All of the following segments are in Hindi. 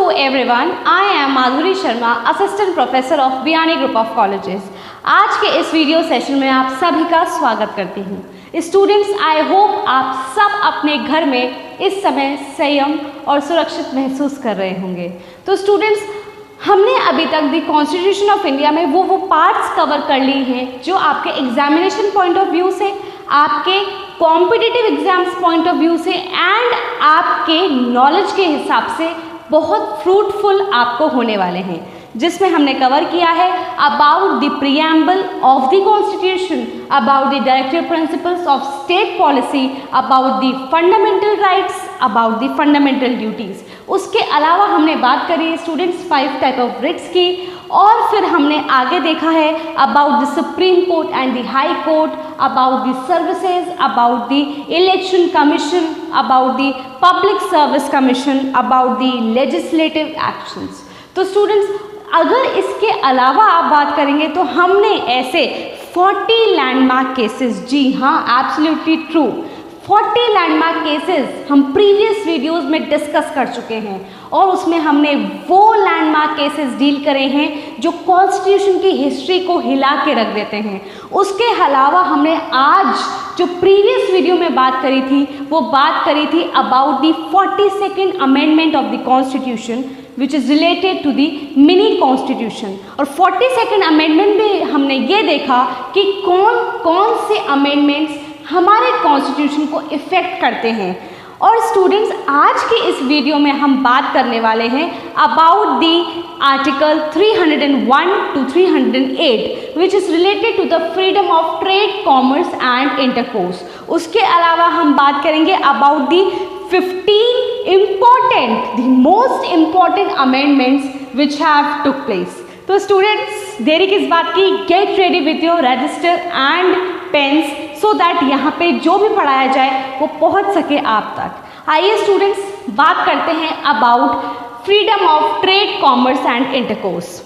to everyone. I am Madhuri Sharma, Assistant Professor of Biyani Group of Colleges. आज के इस वीडियो सेशन में आप सभी का स्वागत करती हूँ। स्टूडेंट्स, आई होप आप सब अपने घर में इस समय संयम और सुरक्षित महसूस कर रहे होंगे। तो स्टूडेंट्स, हमने अभी तक दी कॉन्स्टिट्यूशन ऑफ इंडिया में वो पार्ट्स कवर कर ली हैं जो आपके एग्जामिनेशन पॉइंट ऑफ व्यू से, आपके competitive exams point of view से एंड आपके नॉलेज के हिसाब से बहुत फ्रूटफुल आपको होने वाले हैं, जिसमें हमने कवर किया है about the preamble of the constitution, about the directive principles of state policy, about the fundamental rights, about the fundamental duties. उसके अलावा हमने बात करी स्टूडेंट्स 5 टाइप ऑफ रिट्स की, और फिर हमने आगे देखा है about the supreme court and the high court, about the services, about the election commission, about the public service commission, about the legislative actions. तो स्टूडेंट्स, अगर इसके अलावा आप बात करेंगे तो हमने ऐसे 40 लैंडमार्क केसेस, जी हाँ, एब्सोल्युटली ट्रू, 40 लैंडमार्क केसेस हम प्रीवियस वीडियोस में डिस्कस कर चुके हैं, और उसमें हमने वो लैंडमार्क केसेस डील करे हैं जो कॉन्स्टिट्यूशन की हिस्ट्री को हिला के रख देते हैं। उसके अलावा हमने आज जो प्रीवियस वीडियो में बात करी थी वो बात करी थी about the 42nd amendment of the constitution which is related to the mini constitution. और 42nd अमेंडमेंट में हमने ये देखा कि कौन कौन से अमेंडमेंट्स हमारे कॉन्स्टिट्यूशन को इफ़ेक्ट करते हैं। और स्टूडेंट्स, आज की इस वीडियो में हम बात करने वाले हैं about the article 301 to 308 which is related to the freedom of trade, commerce and intercourse. उसके अलावा हम बात करेंगे about the 15 important, the most important amendments which have took place. तो स्टूडेंट्स, देरी किस बात की, get ready with your register and pains so that यहाँ पे जो भी पढ़ाया जाए वो पहुँच सके आप तक। आइए स्टूडेंट्स, बात करते हैं about freedom of trade, commerce and intercourse.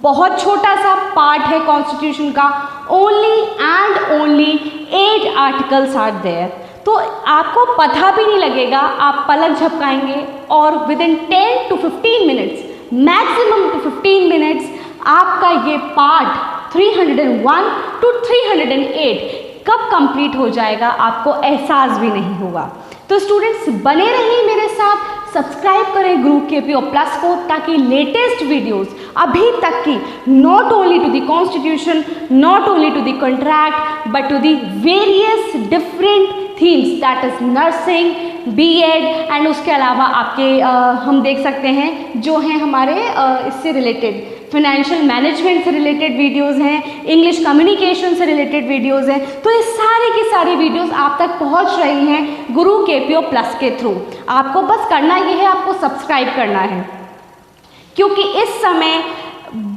बहुत छोटा सा पार्ट है कॉन्स्टिट्यूशन का, only and only 8 articles are there. तो आपको पता भी नहीं लगेगा, आप पलक झपकाएंगे और within 10 to 15 minutes, maximum to 15 minutes, आपका ये पार्ट 301 to 308 कब कंप्लीट हो जाएगा आपको एहसास भी नहीं होगा। तो स्टूडेंट्स, बने रहिए मेरे साथ, सब्सक्राइब करें ग्रुप KPO प्लस को, ताकि लेटेस्ट वीडियोस अभी तक की not only to the constitution, not only to the contract, but to the various different themes that is nursing, BEd and उसके अलावा आपके हम देख सकते हैं जो हैं हमारे इससे रिलेटेड फाइनेंशियल मैनेजमेंट से रिलेटेड वीडियोस हैं, इंग्लिश कम्युनिकेशन से रिलेटेड वीडियोस हैं। तो ये सारी की सारी वीडियोस आप तक पहुंच रही हैं गुरु KPO प्लस के थ्रू। आपको बस करना ये है, आपको सब्सक्राइब करना है, क्योंकि इस समय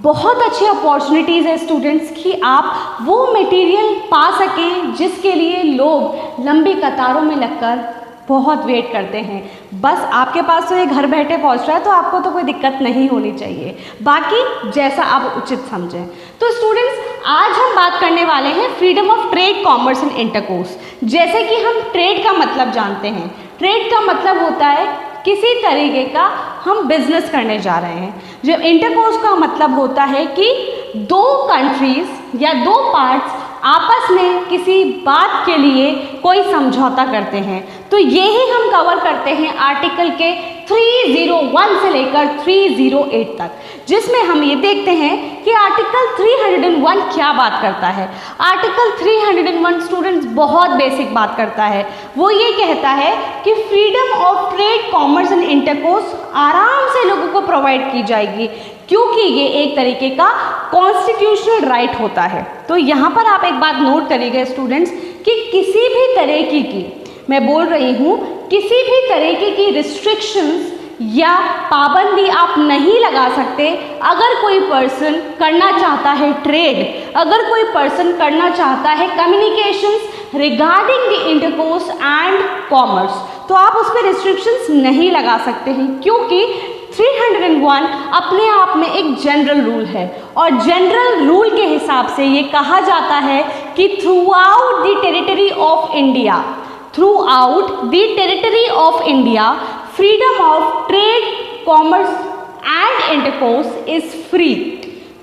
बहुत अच्छी अपॉर्चुनिटीज़ है स्टूडेंट्स कि आप वो मटेरियल पा सकें जिसके लिए लोग लंबी कतारों में लगकर बहुत वेट करते हैं। बस आपके पास तो ये घर बैठे पहुंच रहा है, तो आपको तो कोई दिक्कत नहीं होनी चाहिए, बाकी जैसा आप उचित समझें। तो स्टूडेंट्स, आज हम बात करने वाले हैं freedom of trade, commerce and intercourse. जैसे कि हम ट्रेड का मतलब जानते हैं, ट्रेड का मतलब होता है किसी तरीके का हम बिजनेस करने जा रहे हैं। जब इंटरकोर्स का मतलब होता है कि दो कंट्रीज या दो पार्ट्स आपस में किसी बात के लिए कोई समझौता करते हैं। तो यही हम कवर करते हैं आर्टिकल के 301 से लेकर 308 तक, जिसमें हम ये देखते हैं कि आर्टिकल 301 क्या बात करता है। आर्टिकल 301 स्टूडेंट्स बहुत बेसिक बात करता है। वो ये कहता है कि freedom of trade, commerce and intercourse आराम से लोगों को प्रोवाइड की जाएगी, क्योंकि ये एक तरीके का कॉन्स्टिट्यूशनल राइट होता है। तो यहाँ पर आप एक बात नोट करिएगा स्टूडेंट्स कि किसी भी तरीके की, मैं बोल रही हूँ, किसी भी तरीके की रिस्ट्रिक्शंस या पाबंदी आप नहीं लगा सकते अगर कोई पर्सन करना चाहता है ट्रेड, अगर कोई पर्सन करना चाहता है communications regarding the intercourse and commerce, तो आप उस पर रिस्ट्रिक्शंस नहीं लगा सकते हैं, क्योंकि 301 अपने आप में एक जनरल रूल है, और जनरल रूल के हिसाब से ये कहा जाता है कि through out the territory of India, through out the territory of India, freedom of trade, commerce and intercourse is free.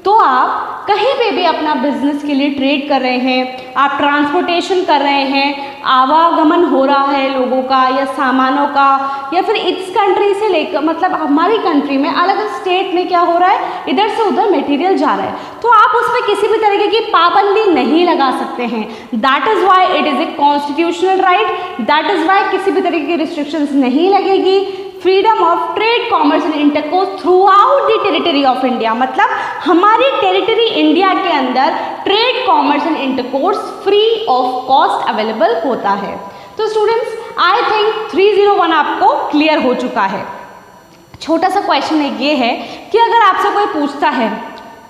तो आप कहीं पे भी अपना बिजनेस के लिए ट्रेड कर रहे हैं, आप ट्रांसपोर्टेशन कर रहे हैं, आवागमन हो रहा है लोगों का या सामानों का, या फिर इस कंट्री से लेकर मतलब हमारी कंट्री में अलग अलग स्टेट में क्या हो रहा है, इधर से उधर मटेरियल जा रहा है, तो आप उस पर किसी भी तरीके की पाबंदी नहीं लगा सकते हैं। That is why it is a constitutional right, that is why किसी भी तरीके की रिस्ट्रिक्शंस नहीं लगेगी। Freedom of trade, commerce and intercourse through out the territory of India, मतलब हमारी टेरिटरी इंडिया के अंदर trade, commerce and intercourse free of cost available होता है। तो स्टूडेंट्स आई थिंक 301 आपको क्लियर हो चुका है। छोटा सा क्वेश्चन ये है कि अगर आपसे कोई पूछता है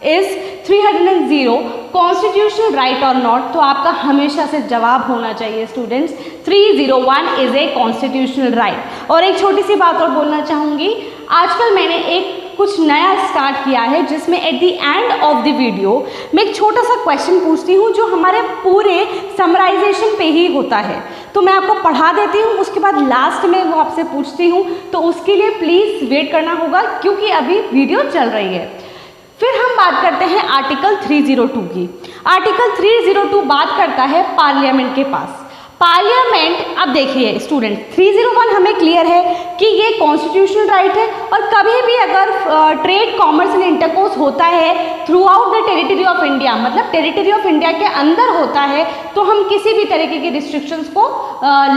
इज 300 कॉन्स्टिट्यूशनल राइट और नॉट, तो आपका हमेशा से जवाब होना चाहिए students 301 is a constitutional right. और एक छोटी सी बात और बोलना चाहूँगी, आजकल मैंने एक कुछ नया स्टार्ट किया है जिसमें at the end of the video मैं एक छोटा सा क्वेश्चन पूछती हूँ जो हमारे पूरे समराइजेशन पे ही होता है। तो मैं आपको पढ़ा देती हूँ, उसके बाद लास्ट में वो आपसे पूछती हूँ, तो उसके लिए प्लीज़ वेट करना होगा क्योंकि अभी वीडियो चल रही है। फिर हम बात करते हैं आर्टिकल 302 की। आर्टिकल 302 बात करता है पार्लियामेंट के पास। पार्लियामेंट, अब देखिए स्टूडेंट 301 हमें क्लियर है कि ये कॉन्स्टिट्यूशनल राइट है और कभी भी अगर ट्रेड, कॉमर्स एंड इंटरकोर्स होता है through out the territory of India, मतलब टेरिटरी ऑफ इंडिया के अंदर होता है, तो हम किसी भी तरीके की रिस्ट्रिक्शंस को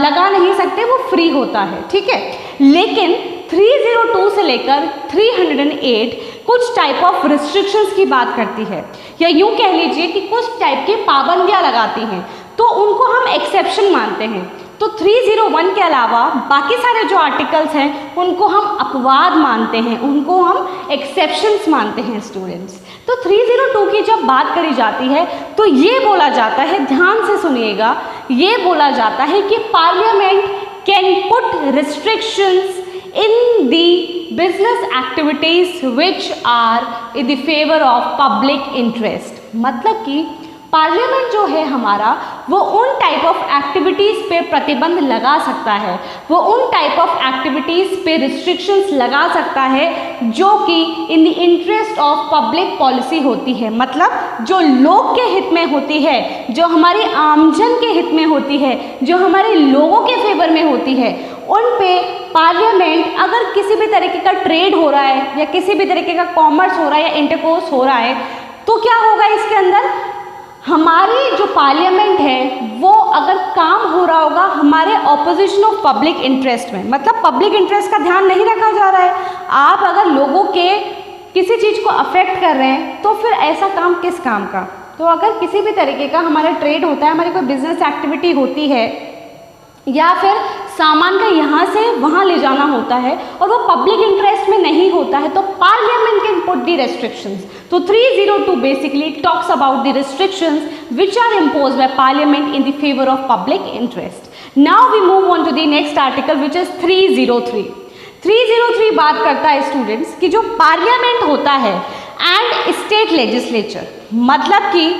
लगा नहीं सकते, वो फ्री होता है, ठीक है। लेकिन 302 से लेकर 308 कुछ टाइप ऑफ रिस्ट्रिक्शंस की बात करती है, या यूं कह लीजिए कि कुछ टाइप की पाबंदियां लगाती हैं, तो उनको हम एक्सेप्शन मानते हैं। तो 301 के अलावा बाकी सारे जो आर्टिकल्स हैं उनको हम अपवाद मानते हैं, उनको हम एक्सेप्शंस मानते हैं स्टूडेंट्स। तो 302 की जब बात करी जाती है तो ये बोला जाता है, ध्यान से सुनिएगा, ये बोला जाता है कि parliament can put restrictions in the business activities which are in the favor of public interest। मतलब कि पार्लियामेंट जो है हमारा वो उन टाइप ऑफ एक्टिविटीज़ पे प्रतिबंध लगा सकता है, वो उन टाइप ऑफ एक्टिविटीज़ पे रिस्ट्रिक्शंस लगा सकता है जो कि in the interest of public policy होती है, मतलब जो लोग के हित में होती है, जो हमारी आमजन के हित में होती है, जो हमारे लोगों के फेवर में होती है, उन पे पार्लियामेंट अगर किसी भी तरीके का ट्रेड हो रहा है या किसी भी तरीके का कॉमर्स हो रहा है या इंटरकोर्स हो रहा है, तो क्या होगा इसके अंदर, हमारी जो पार्लियामेंट है वो अगर काम हो रहा होगा हमारे ऑपोजिशन ऑफ पब्लिक इंटरेस्ट में, मतलब पब्लिक इंटरेस्ट का ध्यान नहीं रखा जा रहा है, आप अगर लोगों के किसी चीज़ को अफेक्ट कर रहे हैं तो फिर ऐसा काम किस काम का। तो अगर किसी भी तरीके का हमारा ट्रेड होता है, हमारी कोई बिजनेस एक्टिविटी होती है या फिर सामान का यहाँ से वहाँ ले जाना होता है और वो पब्लिक इंटरेस्ट में नहीं होता है, तो parliament can put the restrictions. तो 302 basically talks about the restrictions which are imposed by parliament in the favour of public interest. Now we move on to the next article which is 303। 303 बात करता है स्टूडेंट्स कि जो पार्लियामेंट होता है एंड स्टेट लेजिस्लेचर, मतलब कि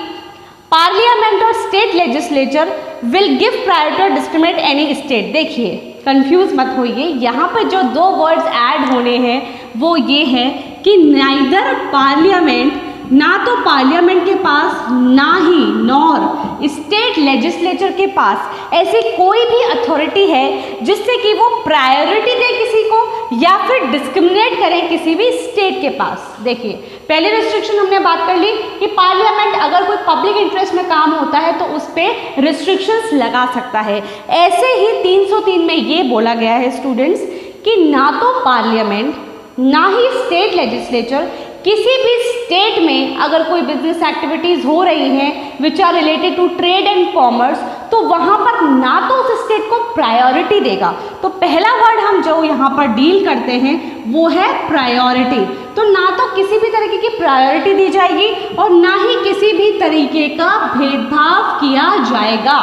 पार्लियामेंट और state legislature will give priority discriminate any state. देखिए कंफ्यूज मत होइए, यहाँ पर जो दो वर्ड्स ऐड होने हैं वो ये है कि नाइदर पार्लियामेंट, ना तो पार्लियामेंट के पास ना ही नॉर स्टेट लेजिस्लेचर के पास ऐसी कोई भी अथॉरिटी है जिससे कि वो प्रायोरिटी दे किसी को या फिर डिस्क्रिमिनेट करें किसी भी स्टेट के पास। देखिए पहले रिस्ट्रिक्शन हमने बात कर ली कि पार्लियामेंट अगर कोई पब्लिक इंटरेस्ट में काम होता है तो उस पर रिस्ट्रिक्शंस लगा सकता है। ऐसे ही 303 में ये बोला गया है स्टूडेंट्स कि ना तो पार्लियामेंट ना ही स्टेट लेजिस्लेचर किसी भी स्टेट में अगर कोई बिजनेस एक्टिविटीज़ हो रही हैं which are related to trade and commerce, तो वहाँ पर ना तो उस स्टेट को प्रायोरिटी देगा। तो पहला वर्ड हम जो यहाँ पर डील करते हैं वो है प्रायोरिटी। तो ना तो किसी भी तरीके की प्रायोरिटी दी जाएगी और ना ही किसी भी तरीके का भेदभाव किया जाएगा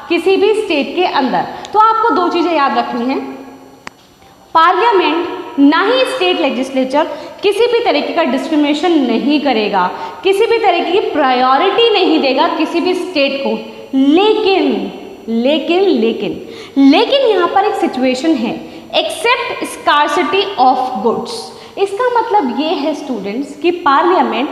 किसी भी स्टेट के अंदर। तो आपको दो चीज़ें याद रखनी है, पार्लियामेंट ना ही स्टेट लेजिस्लेचर किसी भी तरीके का डिस्क्रिमिनेशन नहीं करेगा, किसी भी तरीके की प्रायोरिटी नहीं देगा किसी भी स्टेट को। लेकिन यहाँ पर एक सिचुएशन है, एक्सेप्ट स्कार्सिटी ऑफ गुड्स। इसका मतलब ये है स्टूडेंट्स कि पार्लियामेंट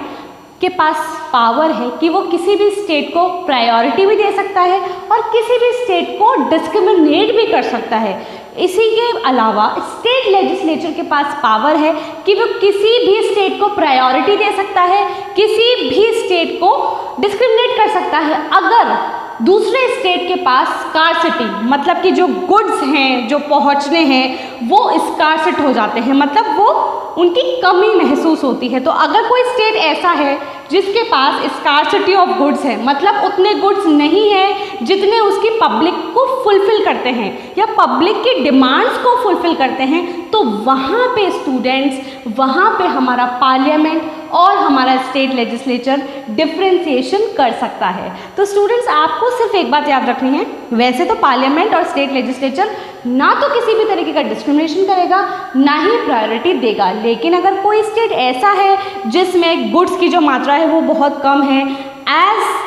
के पास पावर है कि वो किसी भी स्टेट को प्रायोरिटी भी दे सकता है और किसी भी स्टेट को डिस्क्रिमिनेट भी कर सकता है। इसी के अलावा स्टेट लेजिस्लेचर के पास पावर है कि वो किसी भी स्टेट को प्रायोरिटी दे सकता है, किसी भी स्टेट को डिस्क्रिमिनेट कर सकता है अगर दूसरे स्टेट के पास स्कार्सिटी, मतलब कि जो गुड्स हैं जो पहुंचने हैं वो स्कार्सिट हो जाते हैं, मतलब वो उनकी कमी महसूस होती है। तो अगर कोई स्टेट ऐसा है जिसके पास स्कार्सिटी ऑफ गुड्स है, मतलब उतने गुड्स नहीं है जितने उसकी पब्लिक को फुलफिल करते हैं या पब्लिक की डिमांड्स को फुलफिल करते हैं, तो वहाँ पे स्टूडेंट्स, वहाँ पे हमारा पार्लियामेंट और हमारा स्टेट लेजिस्लेचर डिफ्रेंसिएशन कर सकता है। तो स्टूडेंट्स आपको सिर्फ एक बात याद रखनी है, वैसे तो पार्लियामेंट और स्टेट लेजिस्लेचर ना तो किसी भी तरीके का डिस्क्रिमिनेशन करेगा ना ही प्रायोरिटी देगा, लेकिन अगर कोई स्टेट ऐसा है जिसमें गुड्स की जो मात्रा है वो बहुत कम है, as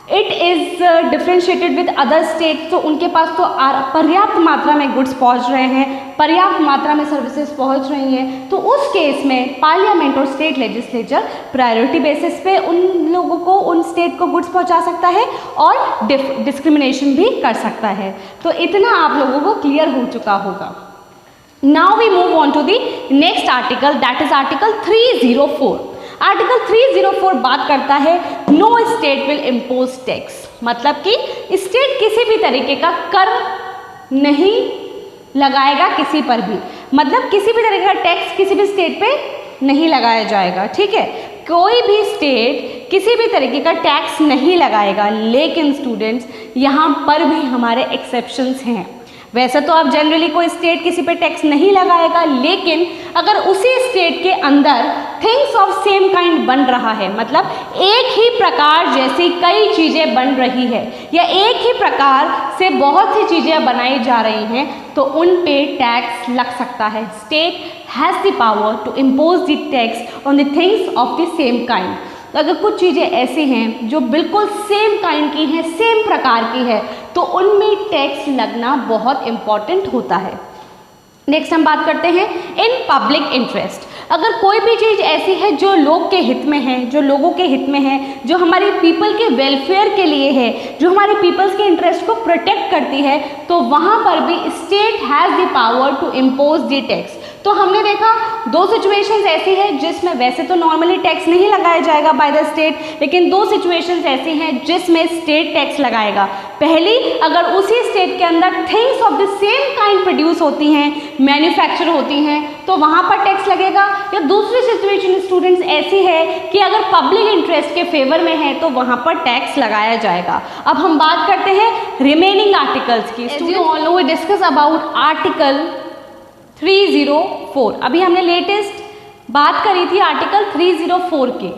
it is differentiated with other state, तो उनके पास तो पर्याप्त मात्रा में गुड्स पहुंच रहे हैं, पर्याप्त मात्रा में सर्विसेज पहुंच रही हैं, तो उस केस में पार्लियामेंट और स्टेट लेजिस्लेचर प्रायोरिटी बेसिस पे उन लोगों को, उन स्टेट को गुड्स पहुंचा सकता है और डिस्क्रिमिनेशन भी कर सकता है। तो इतना आप लोगों को क्लियर हो चुका होगा। Now we move on to the next article, that is article 304। Article 304 बात करता है no state will impose tax, मतलब कि स्टेट किसी भी तरीके का कर नहीं लगाएगा किसी पर भी, मतलब किसी भी तरीके का टैक्स किसी भी स्टेट पे नहीं लगाया जाएगा। ठीक है, कोई भी स्टेट किसी भी तरीके का टैक्स नहीं लगाएगा, लेकिन स्टूडेंट्स यहाँ पर भी हमारे एक्सेप्शंस हैं। वैसे तो आप जनरली कोई स्टेट किसी पे टैक्स नहीं लगाएगा, लेकिन अगर उसी स्टेट के अंदर थिंग्स ऑफ सेम काइंड बन रहा है, मतलब एक ही प्रकार जैसी कई चीज़ें बन रही है या एक ही प्रकार से बहुत सी चीज़ें बनाई जा रही हैं, तो उन पे टैक्स लग सकता है। State has the power to impose the tax on the things of the same kind. अगर कुछ चीज़ें ऐसी हैं जो बिल्कुल सेम काइंड की हैं, सेम प्रकार की है, तो उनमें टैक्स लगना बहुत इम्पॉर्टेंट होता है। नेक्स्ट हम बात करते हैं इन पब्लिक इंटरेस्ट। अगर कोई भी चीज़ ऐसी है जो लोग के हित में है, जो लोगों के हित में है, जो हमारी पीपल के वेलफेयर के लिए है, जो हमारे पीपल्स के इंटरेस्ट को प्रोटेक्ट करती है, तो वहाँ पर भी state has the power to impose the tax. तो हमने देखा दो सिचुएशंस ऐसी है जिसमें वैसे तो नॉर्मली टैक्स नहीं लगाया जाएगा बाय द स्टेट, लेकिन दो सिचुएशंस ऐसी हैं जिसमें स्टेट टैक्स लगाएगा। पहली, अगर उसी स्टेट के अंदर things of the same kind produce होती हैं, मैन्युफैक्चर होती हैं, तो वहाँ पर टैक्स लगेगा। या दूसरी सिचुएशन स्टूडेंट्स ऐसी है कि अगर पब्लिक इंटरेस्ट के फेवर में है तो वहाँ पर टैक्स लगाया जाएगा। अब हम बात करते हैं रिमेनिंग आर्टिकल्स की। As you all know we discuss about article 304। अभी हमने लेटेस्ट बात करी थी आर्टिकल 304 की।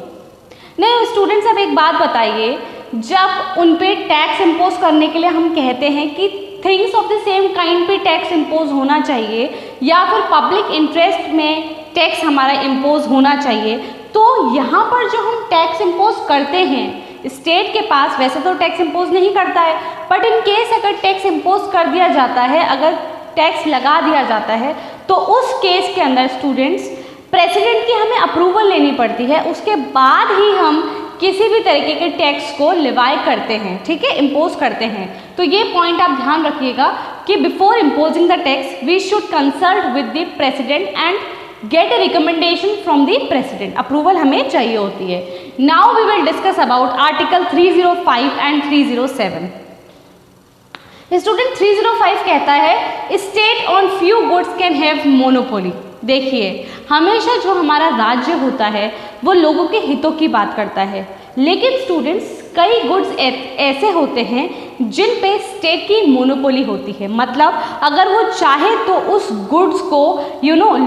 नहीं स्टूडेंट्स, अब एक बात बताइए, जब उन पे टैक्स इम्पोज करने के लिए हम कहते हैं कि things of the same kind पे टैक्स इम्पोज होना चाहिए या फिर पब्लिक इंटरेस्ट में टैक्स हमारा इम्पोज होना चाहिए, तो यहाँ पर जो हम टैक्स इम्पोज करते हैं स्टेट के पास वैसे तो टैक्स इम्पोज नहीं करता है, बट इन केस अगर टैक्स इम्पोज कर दिया जाता है, अगर टैक्स लगा दिया जाता है, तो उस केस के अंदर स्टूडेंट्स प्रेसिडेंट की हमें अप्रूवल लेनी पड़ती है, उसके बाद ही हम किसी भी तरीके के टैक्स को लिवाई करते हैं, ठीक है, इम्पोज करते हैं। तो ये पॉइंट आप ध्यान रखिएगा कि before imposing the tax we should consult with the president and get a recommendation from the president, approval हमें चाहिए होती है। Now we will discuss about article 305 and 307। Student 305 कहता है state on few goods can have monopoly. देखिए, हमेशा जो हमारा राज्य होता है वो लोगों के हितों की बात करता है, लेकिन स्टूडेंट्स कई गुड्स ऐसे होते हैं जिन पे स्टेट की मोनोपोली होती है, मतलब अगर वो चाहे तो उस गुड्स को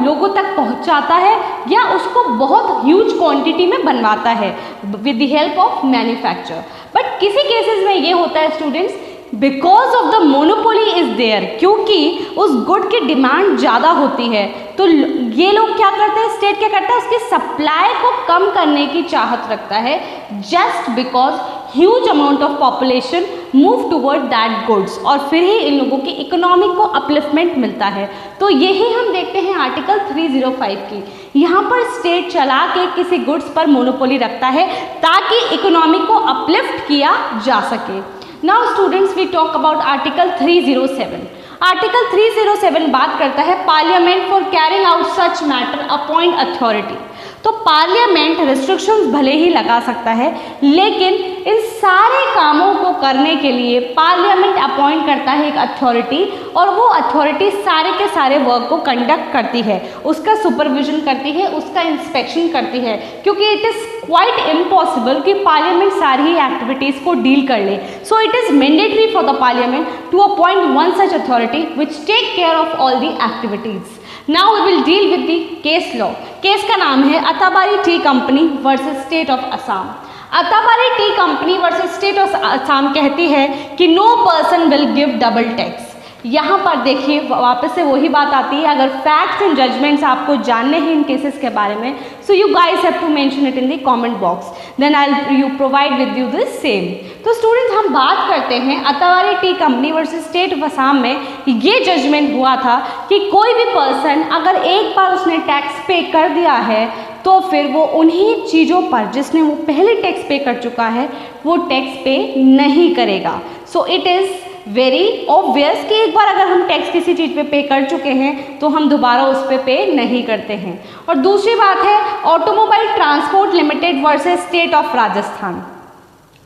लोगों तक पहुंचाता है या उसको बहुत ह्यूज क्वांटिटी में बनवाता है with the help of manufacture. But किसी केसेस में ये होता है students, because of the monopoly is there, क्योंकि उस गुड की डिमांड ज़्यादा होती है, तो ये लोग क्या करते हैं, स्टेट क्या करता है, उसके सप्लाई को कम करने की चाहत रखता है, just because huge amount of population move toward that goods, और फिर ही इन लोगों की इकोनॉमी को अपलिफ्टमेंट मिलता है। तो यही हम देखते हैं आर्टिकल 305 की। यहाँ पर स्टेट चला के किसी गुड्स पर मोनोपोली रखता है ताकि इकोनॉमी को अपलिफ्ट किया जा सके। Now students, we talk about article 307। Article 307 बात करता है parliament for carrying out such matter appoint authority. तो पार्लियामेंट रिस्ट्रिक्शंस भले ही लगा सकता है, लेकिन इन सारे कामों को करने के लिए पार्लियामेंट अपॉइंट करता है एक अथॉरिटी, और वो अथॉरिटी सारे के सारे वर्क को कंडक्ट करती है, उसका सुपरविजन करती है, उसका इंस्पेक्शन करती है, क्योंकि इट इज़ क्वाइट इम्पॉसिबल कि पार्लियामेंट सारी ही एक्टिविटीज़ को डील कर ले। So it is mandatory for the parliament to appoint one such authority which take care of all the activities. Now we will deal with the case law. Case का नाम है Atabari tea company versus state of Assam. Atabari tea company versus state of Assam कहती है कि no person will give double tax. यहाँ पर देखिए वापस से वही बात आती है, अगर फैक्ट्स एंड जजमेंट्स आपको जानने हैं इन केसेस के बारे में, so you guys have to mention it in the comment box, then I you provide with you the same. तो स्टूडेंट्स, हम बात करते हैं Atabari tea company versus state of Assam में ये जजमेंट हुआ था कि कोई भी पर्सन अगर एक बार उसने टैक्स पे कर दिया है तो फिर वो उन्हीं चीज़ों पर जिसने वो पहले टैक्स पे कर चुका है वो टैक्स पे नहीं करेगा। सो इट इज़ वेरी ऑब्वियस कि एक बार अगर हम टैक्स किसी चीज़ पे पे कर चुके हैं तो हम दोबारा उस पर पे नहीं करते हैं। और दूसरी बात है automobile transport limited versus state of Rajasthan.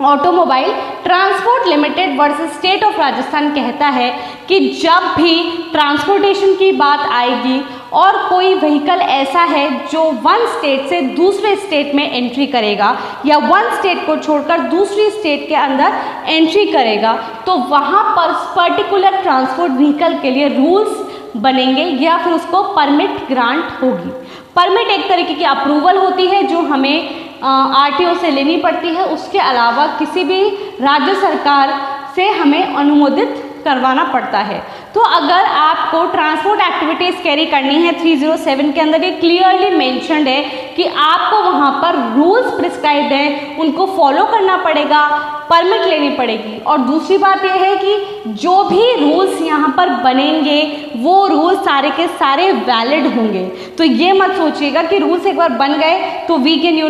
Automobile transport limited versus state of Rajasthan कहता है कि जब भी ट्रांसपोर्टेशन की बात आएगी और कोई व्हीकल ऐसा है जो वन स्टेट से दूसरे स्टेट में एंट्री करेगा या वन स्टेट को छोड़कर दूसरी स्टेट के अंदर एंट्री करेगा, तो वहाँ पर पर्टिकुलर ट्रांसपोर्ट व्हीकल के लिए रूल्स बनेंगे या फिर उसको परमिट ग्रांट होगी। परमिट एक तरीके की अप्रूवल होती है जो हमें आरटीओ से लेनी पड़ती है, उसके अलावा किसी भी राज्य सरकार से हमें अनुमोदित करवाना पड़ता है। तो अगर आपको ट्रांसपोर्ट एक्टिविटीज़ कैरी करनी है 307 के अंदर ये क्लियरली मेंशन्ड है कि आपको वहाँ पर रूल्स प्रिस्क्राइब्ड हैं, उनको फॉलो करना पड़ेगा, परमिट लेनी पड़ेगी। और दूसरी बात यह है कि जो भी रूल्स यहाँ पर बनेंगे वो रूल्स सारे के सारे वैलिड होंगे। तो ये मत सोचिएगा कि रूल्स एक बार बन गए तो वी कैन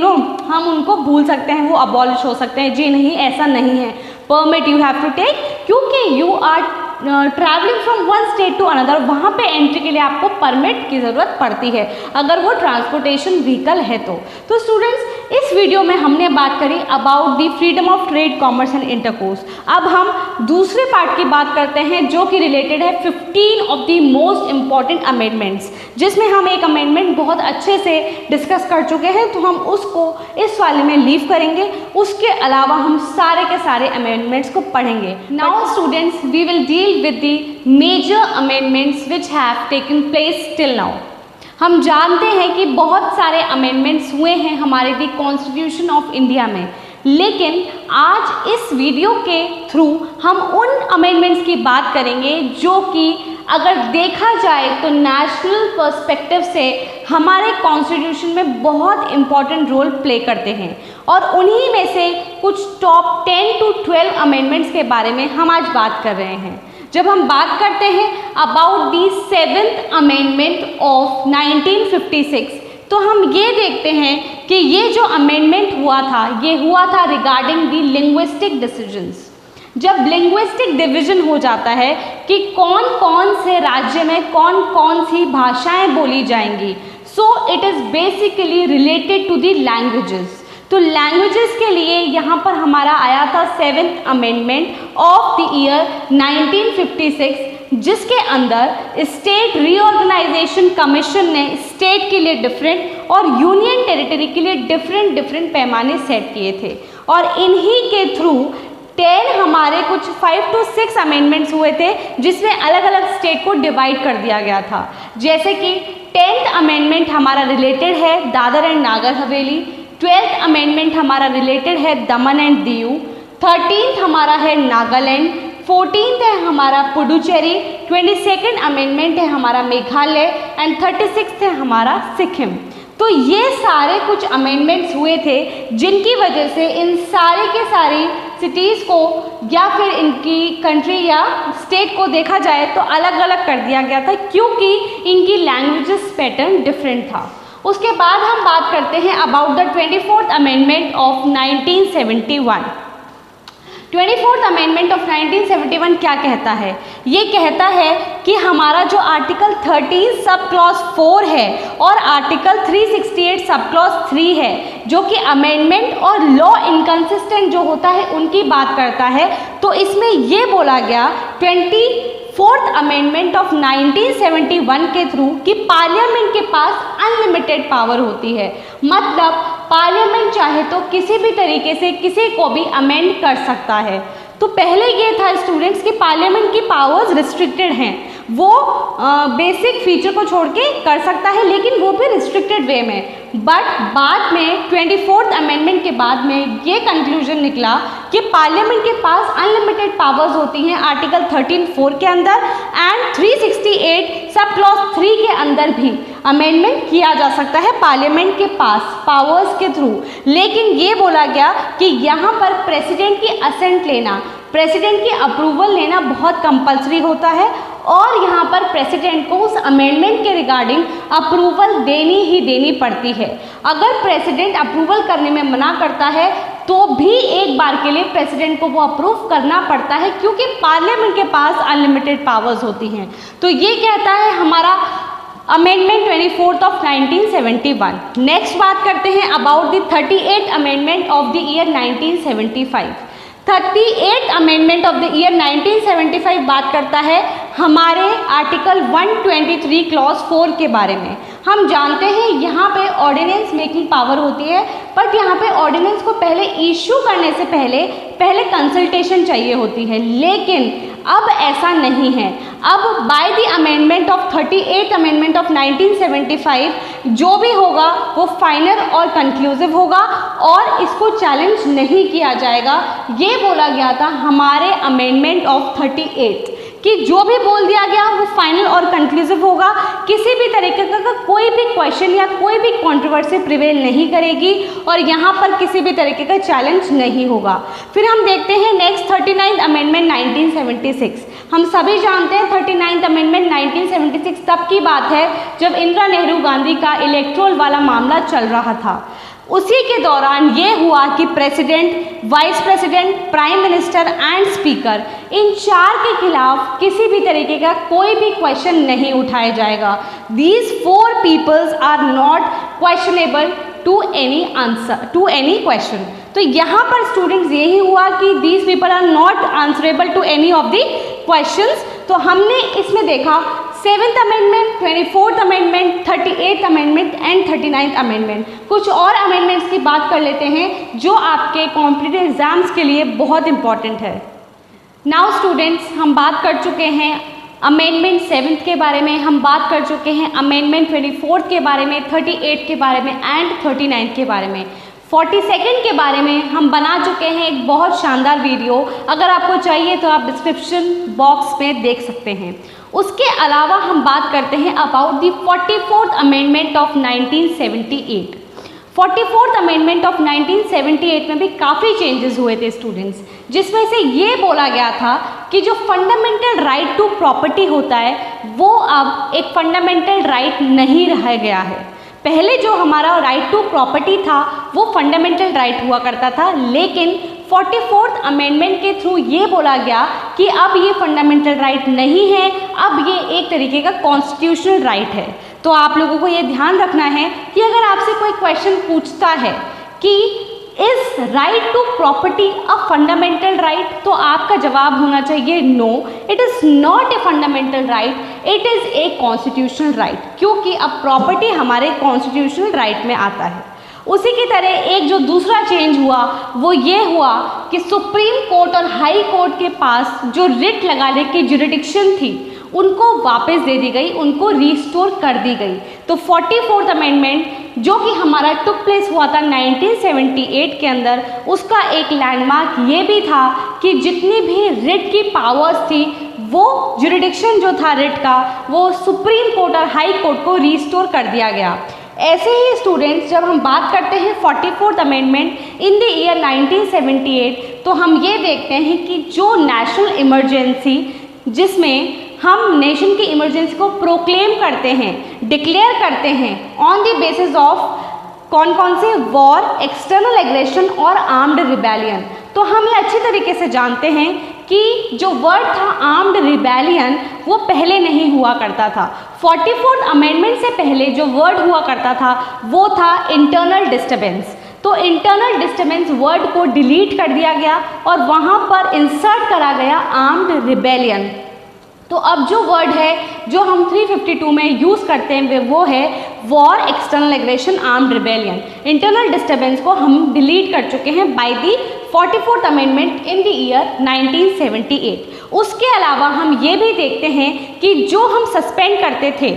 हम उनको भूल सकते हैं, वो अबॉलिश हो सकते हैं। जी नहीं, ऐसा नहीं है। Permit you have to take, क्योंकि you are travelling from one state to another, वहाँ पे एंट्री के लिए आपको परमिट की ज़रूरत पड़ती है अगर वो ट्रांसपोर्टेशन व्हीकल है तो स्टूडेंट्स, इस वीडियो में हमने बात करी about the freedom of trade, commerce and intercourse. अब हम दूसरे पार्ट की बात करते हैं जो कि रिलेटेड है 15 of the most important amendments, जिसमें हम एक अमेंडमेंट बहुत अच्छे से डिस्कस कर चुके हैं, तो हम उसको इस वाले में लीव करेंगे। उसके अलावा हम सारे के सारे अमेंडमेंट्स को पढ़ेंगे। Now students, we will deal with the major amendments which have taken place till now। हम जानते हैं कि बहुत सारे अमेंडमेंट्स हुए हैं हमारे दी कॉन्स्टिट्यूशन ऑफ इंडिया में, लेकिन आज इस वीडियो के थ्रू हम उन अमेंडमेंट्स की बात करेंगे जो कि अगर देखा जाए तो नेशनल पर्सपेक्टिव से हमारे कॉन्स्टिट्यूशन में बहुत इम्पॉर्टेंट रोल प्ले करते हैं, और उन्हीं में से कुछ टॉप 10 to 12 अमेंडमेंट्स के बारे में हम आज बात कर रहे हैं। जब हम बात करते हैं about the 7th amendment of 1956, तो हम ये देखते हैं कि ये जो अमेंडमेंट हुआ था रिगार्डिंग दी लिंग्विस्टिक डिसीजंस। जब लिंग्विस्टिक डिवीजन हो जाता है कि कौन कौन से राज्य में कौन कौन सी भाषाएं बोली जाएंगी, so it is basically related to the languages. तो लैंग्वेजेस के लिए यहाँ पर हमारा आया था 7th amendment of the year 1956, जिसके अंदर स्टेट रीऑर्गेनाइजेशन कमीशन ने स्टेट के लिए डिफरेंट और यूनियन टेरिटरी के लिए डिफरेंट पैमाने सेट किए थे, और इन्हीं के थ्रू 10 हमारे कुछ 5 to 6 अमेंडमेंट्स हुए थे जिसमें अलग अलग स्टेट को डिवाइड कर दिया गया था। जैसे कि 10th अमेंडमेंट हमारा रिलेटेड है Dadar and Nagar Haveli, 12th amendment हमारा रिलेटेड है दमन एंड दीव, 13th हमारा है नागालैंड, 14th है हमारा पुडुचेरी, 22nd अमेंडमेंट है हमारा मेघालय एंड 36th है हमारा सिक्किम। तो ये सारे कुछ अमेंडमेंट्स हुए थे जिनकी वजह से इन सारे के सारी सिटीज़ को या फिर इनकी कंट्री या स्टेट को देखा जाए तो अलग अलग कर दिया गया था, क्योंकि इनकी लैंग्वेजेस पैटर्न डिफरेंट था। उसके बाद हम बात करते हैं about the 24th amendment of 1971। 24th amendment of 1971 क्या कहता है? ये कहता है कि हमारा जो आर्टिकल 13 सब क्लॉज 4 है और आर्टिकल 368 सब क्लॉज 3 है, जो कि अमेंडमेंट और लॉ इनकंसिस्टेंट जो होता है उनकी बात करता है। तो इसमें ये बोला गया 24th अमेंडमेंट ऑफ 1971 के थ्रू कि पार्लियामेंट के पास अनलिमिटेड पावर होती है, मतलब पार्लियामेंट चाहे तो किसी भी तरीके से किसी को भी अमेंड कर सकता है। तो पहले ये था स्टूडेंट्स कि पार्लियामेंट की पावर्स रिस्ट्रिक्टेड हैं, वो बेसिक फीचर को छोड़ के कर सकता है, लेकिन वो भी रिस्ट्रिक्टेड वे में। बट बाद में 24th अमेंडमेंट के बाद में ये कंक्लूजन निकला कि पार्लियामेंट के पास अनलिमिटेड पावर्स होती हैं आर्टिकल 13(4) के अंदर एंड 368 सब क्लॉज 3 के अंदर भी अमेंडमेंट किया जा सकता है पार्लियामेंट के पास पावर्स के थ्रू। लेकिन ये बोला गया कि यहाँ पर प्रेसिडेंट की असेंट लेना, प्रेसिडेंट की अप्रूवल लेना बहुत कंपलसरी होता है और यहाँ पर प्रेसिडेंट को उस अमेंडमेंट के रिगार्डिंग अप्रूवल देनी ही देनी पड़ती है। अगर प्रेसिडेंट अप्रूवल करने में मना करता है तो भी एक बार के लिए प्रेसिडेंट को वो अप्रूव करना पड़ता है, क्योंकि पार्लियामेंट के पास अनलिमिटेड पावर्स होती हैं। तो ये कहता है हमारा अमेंडमेंट 24th ऑफ 1971। नेक्स्ट बात करते हैं about the 38th amendment of the year 1975। 38th amendment of the year 1975 बात करता है हमारे आर्टिकल 123 क्लॉज 4 के बारे में। हम जानते हैं यहाँ पे ऑर्डिनेंस मेकिंग पावर होती है, बट यहाँ पे ऑर्डिनेंस को पहले इशू करने से पहले कंसल्टेशन चाहिए होती है, लेकिन अब ऐसा नहीं है। अब by the amendment of 38th amendment of 1975 जो भी होगा वो फाइनल और कंक्लूसिव होगा और इसको चैलेंज नहीं किया जाएगा। ये बोला गया था हमारे अमेंडमेंट ऑफ 38 कि जो भी बोल दिया गया वो फाइनल और कंक्लूसिव होगा, किसी भी तरीके का कोई भी क्वेश्चन या कोई भी कंट्रोवर्सी प्रिवेल नहीं करेगी और यहाँ पर किसी भी तरीके का चैलेंज नहीं होगा। फिर हम देखते हैं नेक्स्ट 39th अमेंडमेंट 1976। हम सभी जानते हैं 39th अमेंडमेंट 1976 तब की बात है जब इंदिरा नेहरू गांधी का इलेक्टोरल वाला मामला चल रहा था। उसी के दौरान ये हुआ कि president, vice president, prime minister and speaker in चार के खिलाफ किसी भी तरीके का कोई भी क्वेश्चन नहीं उठाया जाएगा। These 4 peoples are not questionable to any answer to any question. तो यहाँ पर स्टूडेंट्स यही हुआ कि these people are not answerable to any of the questions. तो हमने इसमें देखा 7th amendment, 24th amendment, 38th amendment and 39th amendment. कुछ और अमेंडमेंट्स की बात कर लेते हैं जो आपके कॉम्पिटिटिव एग्जाम्स के लिए बहुत इंपॉर्टेंट है। नाउ स्टूडेंट्स, हम बात कर चुके हैं अमेंडमेंट 7th के बारे में, हम बात कर चुके हैं अमेंडमेंट 24th के बारे में, 38 के बारे में एंड 39 के बारे में। 42nd के बारे में हम बना चुके हैं एक बहुत शानदार वीडियो, अगर आपको चाहिए तो आप डिस्क्रिप्शन बॉक्स में देख सकते हैं। उसके अलावा हम बात करते हैं about the 44th amendment of 1978। 44th amendment of 1978 में भी काफ़ी चेंजेस हुए थे स्टूडेंट्स, जिसमें से ये बोला गया था कि जो फंडामेंटल राइट टू प्रॉपर्टी होता है वो अब एक फंडामेंटल राइट नहीं रह गया है। पहले जो हमारा राइट टू प्रॉपर्टी था वो फंडामेंटल राइट हुआ करता था, लेकिन 44th अमेंडमेंट के थ्रू ये बोला गया कि अब ये फंडामेंटल राइट नहीं है, अब ये एक तरीके का कॉन्स्टिट्यूशनल राइट है। तो आप लोगों को ये ध्यान रखना है कि अगर आपसे कोई क्वेश्चन पूछता है कि is right to property a fundamental right, तो आपका जवाब होना चाहिए no, it is not a fundamental right, it is a constitutional right, क्योंकि अब प्रॉपर्टी हमारे कॉन्स्टिट्यूशनल राइट में आता है। उसी की तरह एक जो दूसरा चेंज हुआ वो ये हुआ कि सुप्रीम कोर्ट और हाई कोर्ट के पास जो रिट लगाने की जुरिडिक्शन थी उनको वापस दे दी गई, उनको रिस्टोर कर दी गई। तो 44th अमेंडमेंट जो कि हमारा टुक प्लेस हुआ था 1978 के अंदर, उसका एक लैंडमार्क ये भी था कि जितनी भी रिट की पावर्स थी वो जुरिडिक्शन जो था रिट का वो सुप्रीम कोर्ट और हाई कोर्ट को रिस्टोर कर दिया गया। ऐसे ही स्टूडेंट्स, जब हम बात करते हैं 44th amendment in the year 1978, तो हम ये देखते हैं कि जो नेशनल इमरजेंसी, जिसमें हम नेशन की इमरजेंसी को प्रोक्लेम करते हैं, डिक्लेयर करते हैं ऑन द बेसिस ऑफ कौन कौन से वॉर, एक्सटर्नल एग्रेशन और आर्म्ड रिबेलियन। तो हम ये अच्छी तरीके से जानते हैं कि जो वर्ड था आर्म्ड रिबेलियन वो पहले नहीं हुआ करता था। 44th अमेंडमेंट से पहले जो वर्ड हुआ करता था वो था इंटरनल डिस्टर्बेंस। तो इंटरनल डिस्टर्बेंस वर्ड को डिलीट कर दिया गया और वहाँ पर इंसर्ट करा गया आर्म्ड रिबेलियन। तो अब जो वर्ड है जो हम 352 में यूज़ करते हैं वो है war, external aggression, armed rebellion. Internal disturbance को हम डिलीट कर चुके हैं by the 44th amendment in the year 1978। उसके अलावा हम ये भी देखते हैं कि जो हम सस्पेंड करते थे,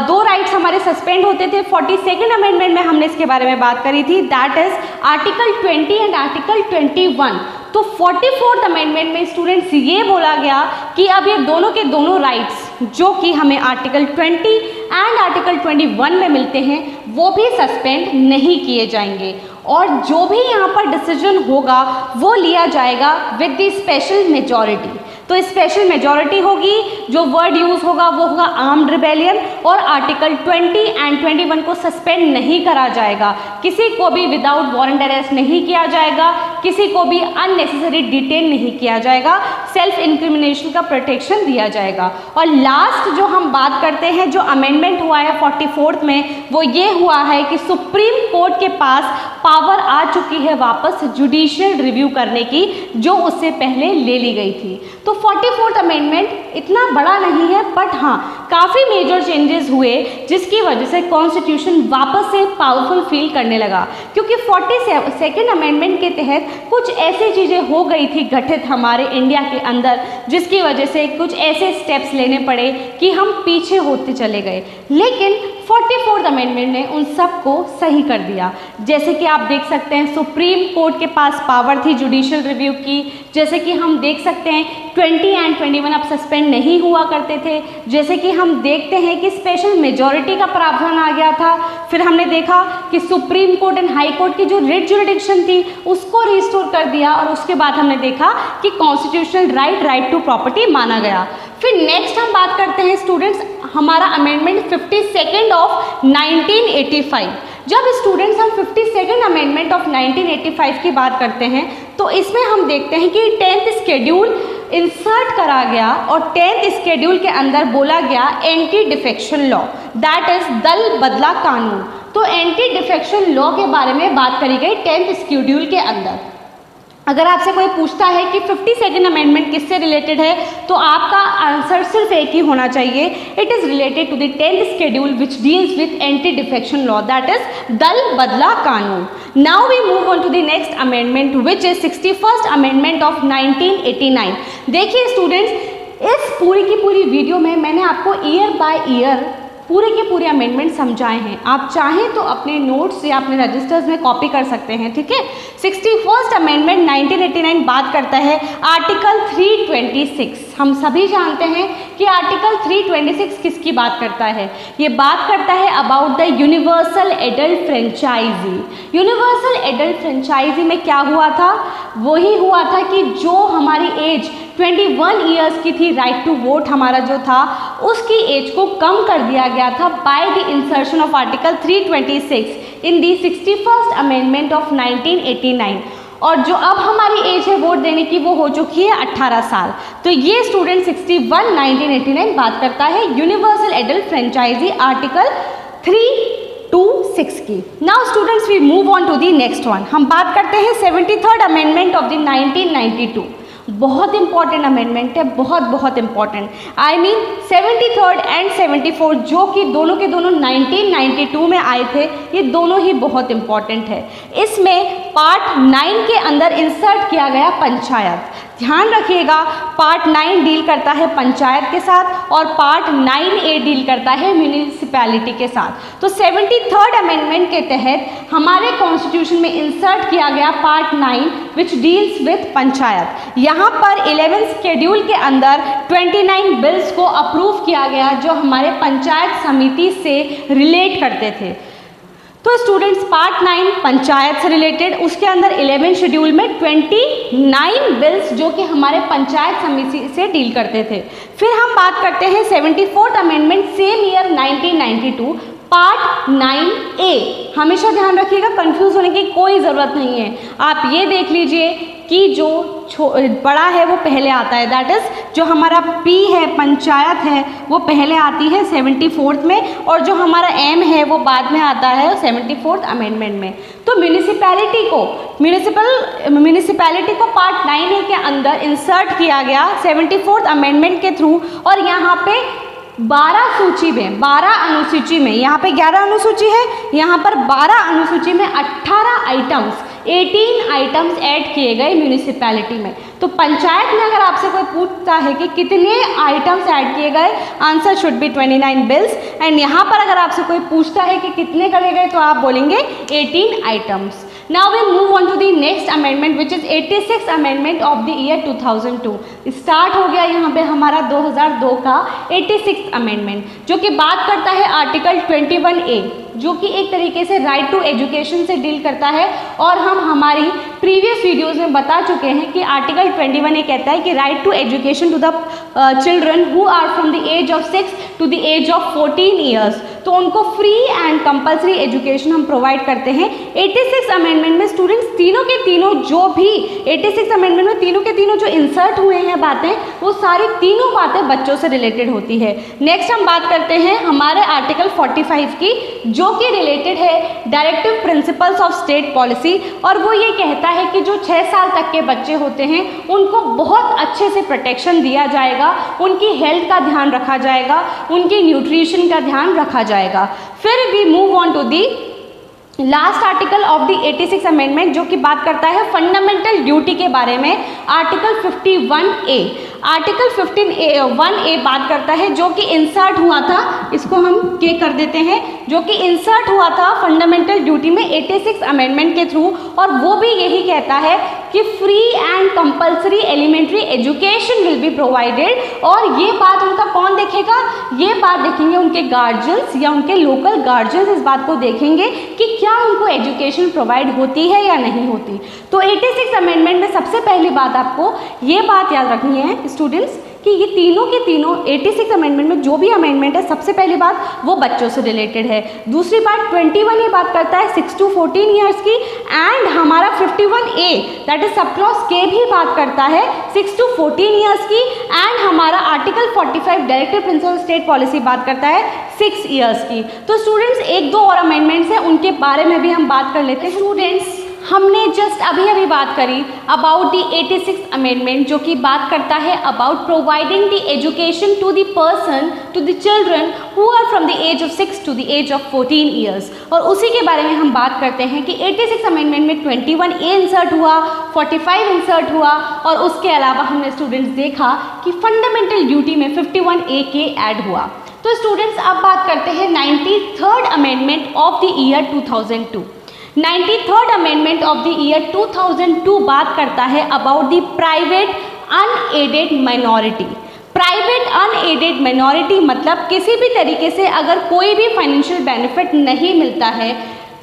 दो राइट्स हमारे सस्पेंड होते थे। 42nd अमेंडमेंट में हमने इसके बारे में बात करी थी, that is article 20 and article 21। तो 44th अमेंडमेंट में स्टूडेंट्स ये बोला गया कि अब ये दोनों के दोनों राइट्स जो कि हमें आर्टिकल 20 एंड आर्टिकल 21 में मिलते हैं वो भी सस्पेंड नहीं किए जाएंगे और जो भी यहाँ पर डिसीजन होगा वो लिया जाएगा विद द स्पेशल मेजॉरिटी। तो स्पेशल मेजॉरिटी होगी, जो वर्ड यूज़ होगा वो होगा आर्म्ड रिबेलियन और आर्टिकल 20 एंड 21 को सस्पेंड नहीं करा जाएगा। किसी को भी विदाउट वारंट अरेस्ट नहीं किया जाएगा, किसी को भी अननेसेसरी डिटेन नहीं किया जाएगा, सेल्फ इंक्रिमिनेशन का प्रोटेक्शन दिया जाएगा। और लास्ट जो हम बात करते हैं, जो अमेंडमेंट हुआ है 44th में, वो ये हुआ है कि सुप्रीम कोर्ट के पास पावर आ चुकी है वापस जुडिशियल रिव्यू करने की, जो उससे पहले ले ली गई थी। तो 44th अमेंडमेंट इतना बड़ा नहीं है, बट हाँ काफ़ी मेजर चेंजेस हुए जिसकी वजह से कॉन्स्टिट्यूशन वापस से पावरफुल फील करने लगा। क्योंकि 42nd अमेंडमेंट के तहत कुछ ऐसी चीज़ें हो गई थी गठित हमारे इंडिया के अंदर, जिसकी वजह से कुछ ऐसे स्टेप्स लेने पड़े कि हम पीछे होते चले गए। लेकिन 44th अमेंडमेंट ने उन सब को सही कर दिया। जैसे कि आप देख सकते हैं सुप्रीम कोर्ट के पास पावर थी जुडिशियल रिव्यू की, जैसे कि हम देख सकते हैं 20 एंड 21 अब सस्पेंड नहीं हुआ करते थे। जैसे कि हम देखते हैं कि स्पेशल मेजॉरिटी का प्रावधान आ गया था। फिर हमने देखा कि supreme court and high court की जो रिट जुरिडिक्शन थी उसको रिस्टोर कर दिया और उसके बाद हमने देखा कि कॉन्स्टिट्यूशनल राइट टू प्रॉपर्टी माना गया। फिर नेक्स्ट हम बात करते हैं स्टूडेंट्स हमारा अमेंडमेंट 52nd ऑफ 1985। जब स्टूडेंट्स हम 52nd अमेंडमेंट ऑफ 1985 की बात करते हैं तो इसमें हम देखते हैं कि 10th शेड्यूल इंसर्ट करा गया और 10th शेड्यूल के अंदर बोला गया anti defection law, that is दल बदला कानून। तो एंटी डिफेक्शन लॉ के बारे में बात करी गई 10th शेड्यूल के अंदर। अगर आपसे कोई पूछता है कि 52nd अमेंडमेंट किससे रिलेटेड है तो आपका आंसर सिर्फ एक ही होना चाहिए, it is related to the 10th schedule which deals with anti defection law, that is दल बदला कानून। Now we move on to the next amendment which is 61st amendment of 1989। देखिए स्टूडेंट्स, इस पूरी की पूरी वीडियो में मैंने आपको ईयर बाय ईयर पूरे के पूरे अमेंडमेंट समझाए हैं। आप चाहें तो अपने नोट्स या अपने रजिस्टर्स में कॉपी कर सकते हैं, ठीक है। 61st अमेंडमेंट 1989 बात करता है आर्टिकल 326। हम सभी जानते हैं कि आर्टिकल 326 किसकी बात करता है। ये बात करता है about the universal adult franchise. Universal adult franchise में क्या हुआ था, वही हुआ था कि जो हमारी एज 21 ईयर्स की थी, राइट टू वोट हमारा जो था, उसकी एज को कम कर दिया गया था by the insertion of article 326 in the 61st amendment of 1989। और जो अब हमारी एज है वोट देने की वो हो चुकी है 18 साल। तो ये स्टूडेंट 61 1989 बात करता है यूनिवर्सल एडल्ट फ्रेंचाइजी आर्टिकल 326 की। Now students we move on to the next one. हम बात करते हैं 73rd अमेंडमेंट ऑफ द 1992। बहुत इंपॉर्टेंट अमेंडमेंट है, बहुत important. I mean 73rd and 74 जो कि दोनों के दोनों 1992 में आए थे, ये दोनों ही बहुत इंपॉर्टेंट है। इसमें पार्ट 9 के अंदर इंसर्ट किया गया पंचायत। ध्यान रखिएगा, पार्ट 9 डील करता है पंचायत के साथ और पार्ट 9A डील करता है म्यूनिसिपैलिटी के साथ। तो 73rd अमेंडमेंट के तहत हमारे कॉन्स्टिट्यूशन में इंसर्ट किया गया part 9 which deals with panchayat. यहाँ पर 11th शेड्यूल के अंदर 29 बिल्स को अप्रूव किया गया जो हमारे पंचायत समिति से रिलेट करते थे। तो स्टूडेंट्स पार्ट 9 पंचायत से रिलेटेड, उसके अंदर 11 शेड्यूल में 29 बिल्स जो कि हमारे पंचायत समिति से डील करते थे। फिर हम बात करते हैं 74th amendment same year 1992 part 9A। हमेशा ध्यान रखिएगा, कंफ्यूज होने की कोई ज़रूरत नहीं है। आप ये देख लीजिए कि जो बड़ा है वो पहले आता है, दैट इज़ जो हमारा P है पंचायत है वो पहले आती है 74th में, और जो हमारा M है वो बाद में आता है 74th अमेंडमेंट में। तो म्यूनिसिपैलिटी को पार्ट 9A के अंदर इंसर्ट किया गया 74th अमेंडमेंट के थ्रू, और यहाँ पे 12 अनुसूची में, यहाँ पे 11 अनुसूची है, यहाँ पर 12 अनुसूची में 18 आइटम्स ऐड किए गए म्यूनिसिपैलिटी में। तो पंचायत में अगर आपसे कोई पूछता है कि कितने आइटम्स ऐड किए गए, answer should be 29 bills. And यहाँ पर अगर आपसे कोई पूछता है कि कितने करे गए, तो आप बोलेंगे 18 items. Now we move on to the next amendment which is 86th amendment of the year 2002। Start हो गया यहाँ पे हमारा 2002 का 86th अमेंडमेंट, जो कि बात करता है आर्टिकल 21A, जो कि एक तरीके से राइट टू एजुकेशन से डील करता है। और हम हमारी प्रीवियस वीडियोस में बता चुके हैं कि आर्टिकल 21A कहता है कि right to education to the children who are from the age of 6 to the age of 14 years, तो उनको फ्री एंड कंपल्सरी एजुकेशन हम प्रोवाइड करते हैं। 86 अमेंडमेंट में स्टूडेंट्स तीनों के तीनों जो भी 86 अमेंडमेंट में तीनों के तीनों जो इंसर्ट हुए हैं बातें, वो सारी तीनों बातें बच्चों से रिलेटेड होती है। नेक्स्ट हम बात करते हैं हमारे आर्टिकल 45 की, जो कि रिलेटेड है directive principles of state policy, और वो ये कहता है कि जो 6 साल तक के बच्चे होते हैं उनको बहुत अच्छे से प्रोटेक्शन दिया जाएगा, उनकी हेल्थ का ध्यान रखा जाएगा, उनकी न्यूट्रिशन का ध्यान रखा जाएगा। फिर we move on to the last article of the 86 amendment, जो कि बात करता है फंडामेंटल ड्यूटी के बारे में, आर्टिकल 51A। आर्टिकल 1A बात करता है जो कि इंसर्ट हुआ था, इसको हम के कर देते हैं, जो कि इंसर्ट हुआ था फंडामेंटल ड्यूटी में 86 अमेंडमेंट के थ्रू, और वो भी यही कहता है कि free and compulsory elementary education will be provided. और ये बात उनका कौन देखेगा, ये बात देखेंगे उनके गार्जियंस या उनके लोकल गार्जियंस इस बात को देखेंगे कि क्या उनको एजुकेशन प्रोवाइड होती है या नहीं होती। तो 86 अमेंडमेंट में सबसे पहली बात आपको ये बात याद रखनी है स्टूडेंट्स कि ये तीनों के तीनों 86 अमेंडमेंट में जो भी अमेंडमेंट है, सबसे पहली बात वो बच्चों से रिलेटेड है। दूसरी बात 21 ये बात करता है 6 to 14 ईयर्स की, एंड हमारा 51A that is sub clause के भी बात करता है 6 to 14 ईयर्स की, एंड हमारा article 45 directive principle state policy बात करता है 6 ईयर्स की। तो स्टूडेंट्स एक दो और अमेंडमेंट्स हैं, उनके बारे में भी हम बात कर लेते हैं। स्टूडेंट्स हमने जस्ट अभी बात करी अबाउट द 86 अमेंडमेंट, जो कि बात करता है about providing the education to the person, to the children who are from the age of 6 to the age of 14 years. और उसी के बारे में हम बात करते हैं कि 86 अमेंडमेंट में 21A इंसर्ट हुआ, 45 इंसर्ट हुआ, और उसके अलावा हमने स्टूडेंट्स देखा कि फंडामेंटल ड्यूटी में 51A के ऐड हुआ। तो स्टूडेंट्स अब बात करते हैं 93rd amendment of the year 2002। 93rd amendment of the year 2002 बात करता है about the private unaided minority. Private unaided minority मतलब किसी भी तरीके से अगर कोई भी फाइनेंशियल बेनिफिट नहीं मिलता है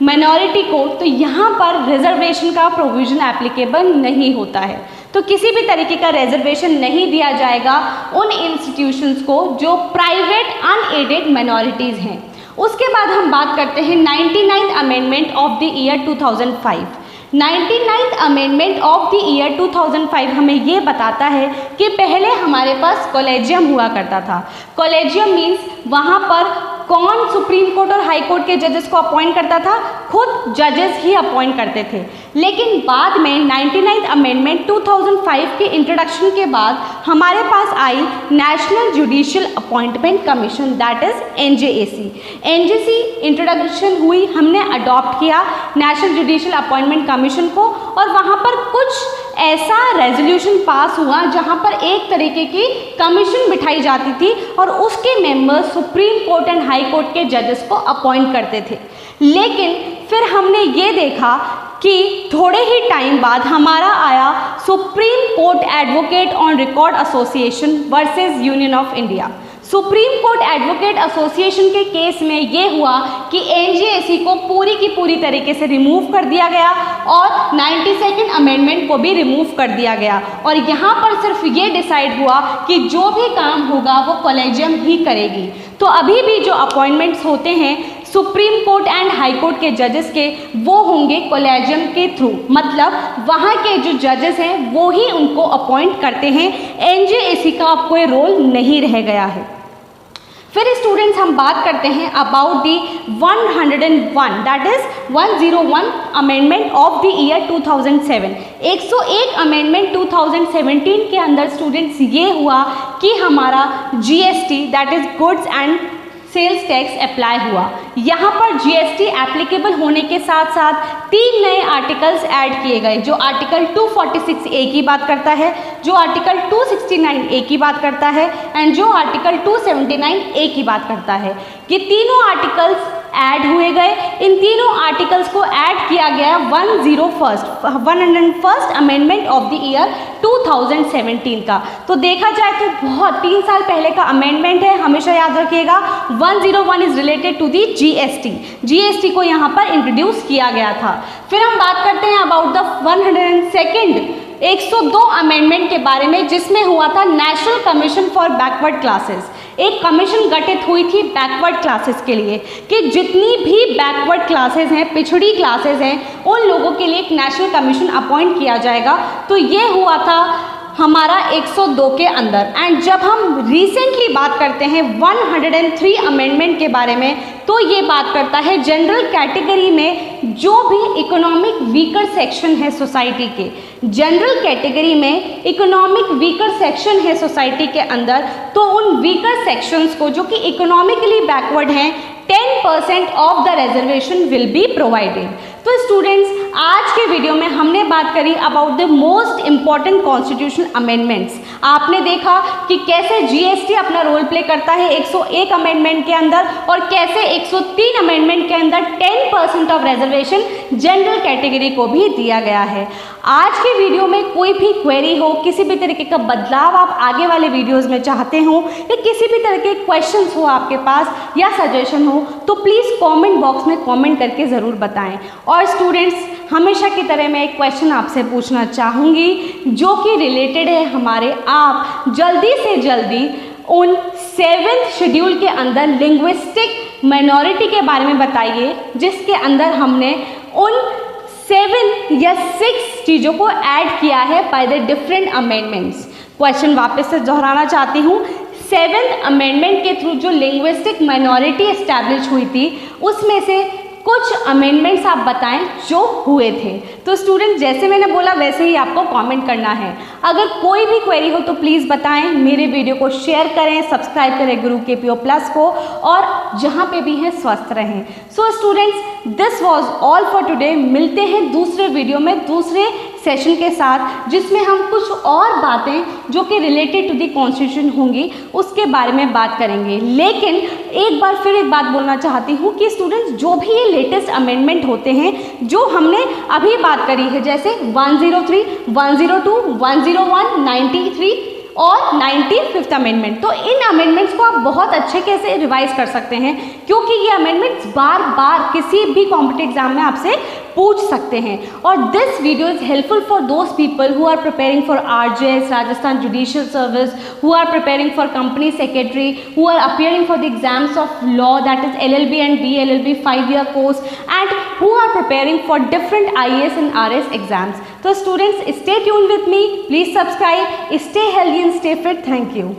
माइनॉरिटी को, तो यहाँ पर रिजर्वेशन का प्रोविज़न एप्लीकेबल नहीं होता है। तो किसी भी तरीके का रिजर्वेशन नहीं दिया जाएगा उन इंस्टीट्यूशंस को जो प्राइवेट अनएडेड माइनॉरिटीज़ हैं। उसके बाद हम बात करते हैं 99th amendment of the year 2005। 99th amendment of the year 2005 हमें ये बताता है कि पहले हमारे पास कॉलेजियम हुआ करता था। कॉलेजियम मीन्स वहाँ पर कौन सुप्रीम कोर्ट और हाई कोर्ट के जजेस को अपॉइंट करता था, खुद जजेस ही अपॉइंट करते थे। लेकिन बाद में 99th अमेंडमेंट 2005 के इंट्रोडक्शन के बाद हमारे पास आई national judicial appointment commission that is NJAC। NJAC introduction हुई, हमने अडॉप्ट किया नेशनल जुडिशियल अपॉइंटमेंट कमीशन को, और वहाँ पर कुछ ऐसा रेजोल्यूशन पास हुआ जहाँ पर एक तरीके की कमीशन बिठाई जाती थी और उसके members supreme court and high court के जजेस को अपॉइंट करते थे। लेकिन फिर हमने ये देखा कि थोड़े ही टाइम बाद हमारा आया supreme court advocate on record association versus union of India. Supreme court advocate association के केस में ये हुआ कि एनजेएसी को पूरी की पूरी तरीके से रिमूव कर दिया गया और 92nd अमेंडमेंट को भी रिमूव कर दिया गया और यहाँ पर सिर्फ ये डिसाइड हुआ कि जो भी काम होगा वो कॉलेजियम ही करेगी। तो अभी भी जो अपॉइंटमेंट्स होते हैं supreme court and high court के जजेस के, वो होंगे कॉलेजियम के थ्रू, मतलब वहाँ के जो जजेस हैं वो ही उनको अपॉइंट करते हैं। एनजेएसी का अब कोई रोल नहीं रह गया है। फिर स्टूडेंट्स हम बात करते हैं about the 101 that is 101 amendment of the year 2007। 101 amendment 2017 के अंदर स्टूडेंट्स ये हुआ कि हमारा GST that is goods and sales tax apply हुआ। यहाँ पर जीएसटी एप्लीकेबल होने के साथ साथ 3 नए आर्टिकल्स ऐड किए गए, जो आर्टिकल 246A की बात करता है, जो आर्टिकल 269A की बात करता है एंड जो आर्टिकल 279A की बात करता है। ये तीनों आर्टिकल्स ऐड हुए गए। इन तीनों आर्टिकल्स को ऐड किया गया 101st amendment of the year 2017 का। तो देखा जाए तो बहुत 3 साल पहले का अमेंडमेंट है, हमेशा याद रखिएगा। 101 is related to the GST. GST को यहाँ पर इंट्रोड्यूस किया गया था। फिर हम बात करते हैं अबाउट द 102nd 102 अमेंडमेंट के बारे में, जिसमें हुआ था national commission for backward classes. एक कमीशन गठित हुई थी बैकवर्ड क्लासेस के लिए कि जितनी भी बैकवर्ड क्लासेस हैं, पिछड़ी क्लासेस हैं, उन लोगों के लिए एक नेशनल कमीशन अपॉइंट किया जाएगा। तो ये हुआ था हमारा 102 के अंदर। एंड जब हम रिसेंटली बात करते हैं 103 अमेंडमेंट के बारे में, तो ये बात करता है जनरल कैटेगरी में जो भी इकोनॉमिक वीकर सेक्शन है सोसाइटी के, जनरल कैटेगरी में इकोनॉमिक वीकर सेक्शन है सोसाइटी के अंदर, तो उन वीकर सेक्शंस को जो कि इकोनॉमिकली बैकवर्ड हैं 10% of the reservation will be provided. तो स्टूडेंट्स, आज के वीडियो में हमने बात करी about the most important constitutional amendments. आपने देखा कि कैसे जीएसटी अपना रोल प्ले करता है 101 अमेंडमेंट के अंदर और कैसे 103 अमेंडमेंट के अंदर 10% ऑफ रिजर्वेशन जनरल कैटेगरी को भी दिया गया है। आज के वीडियो में कोई भी क्वेरी हो, किसी भी तरीके का बदलाव आप आगे वाले वीडियोस में चाहते हो या किसी भी तरह के क्वेश्चंस हो आपके पास या सजेशन हो, तो प्लीज़ कमेंट बॉक्स में कमेंट करके ज़रूर बताएं। और स्टूडेंट्स, हमेशा की तरह मैं एक क्वेश्चन आपसे पूछना चाहूँगी जो कि रिलेटेड है हमारे, आप जल्दी से जल्दी उन 7th शेड्यूल के अंदर लिंग्विस्टिक माइनॉरिटी के बारे में बताइए, जिसके अंदर हमने उन 7 या 6 चीज़ों को ऐड किया है by the different amendments. Question वापस से दोहराना चाहती हूँ। 7th अमेंडमेंट के थ्रू जो लिंग्विस्टिक माइनॉरिटी एस्टैब्लिश हुई थी, उसमें से कुछ अमेंडमेंट्स आप बताएं जो हुए थे। तो स्टूडेंट, जैसे मैंने बोला वैसे ही आपको कमेंट करना है। अगर कोई भी क्वेरी हो तो प्लीज़ बताएं, मेरे वीडियो को शेयर करें, सब्सक्राइब करें गुरु KPO प्लस को, और जहां पे भी हैं स्वस्थ रहें। So students, this was all for today. मिलते हैं दूसरे वीडियो में दूसरे सेशन के साथ, जिसमें हम कुछ और बातें जो कि रिलेटेड टू दी कॉन्स्टिट्यूशन होंगी उसके बारे में बात करेंगे। लेकिन एक बार फिर एक बात बोलना चाहती हूँ कि स्टूडेंट्स, जो भी ये लेटेस्ट अमेंडमेंट होते हैं जो हमने अभी बात करी है, जैसे 103, 102, 101, 93 और 95th अमेंडमेंट, तो इन अमेंडमेंट्स को आप बहुत अच्छे कैसे रिवाइज कर सकते हैं, क्योंकि ये अमेंडमेंट्स बार बार किसी भी कॉम्पिटिटिव एग्जाम में आपसे पूछ सकते हैं। और this video is helpful for those people who are preparing for RJS Rajasthan judicial service, who are preparing for company secretary, who are appearing for the exams of law that is LLB and DLLB 5-year course, and who are preparing for different IAS and RS exams. So students, stay tuned with me, please subscribe, stay healthy and stay fit. Thank you.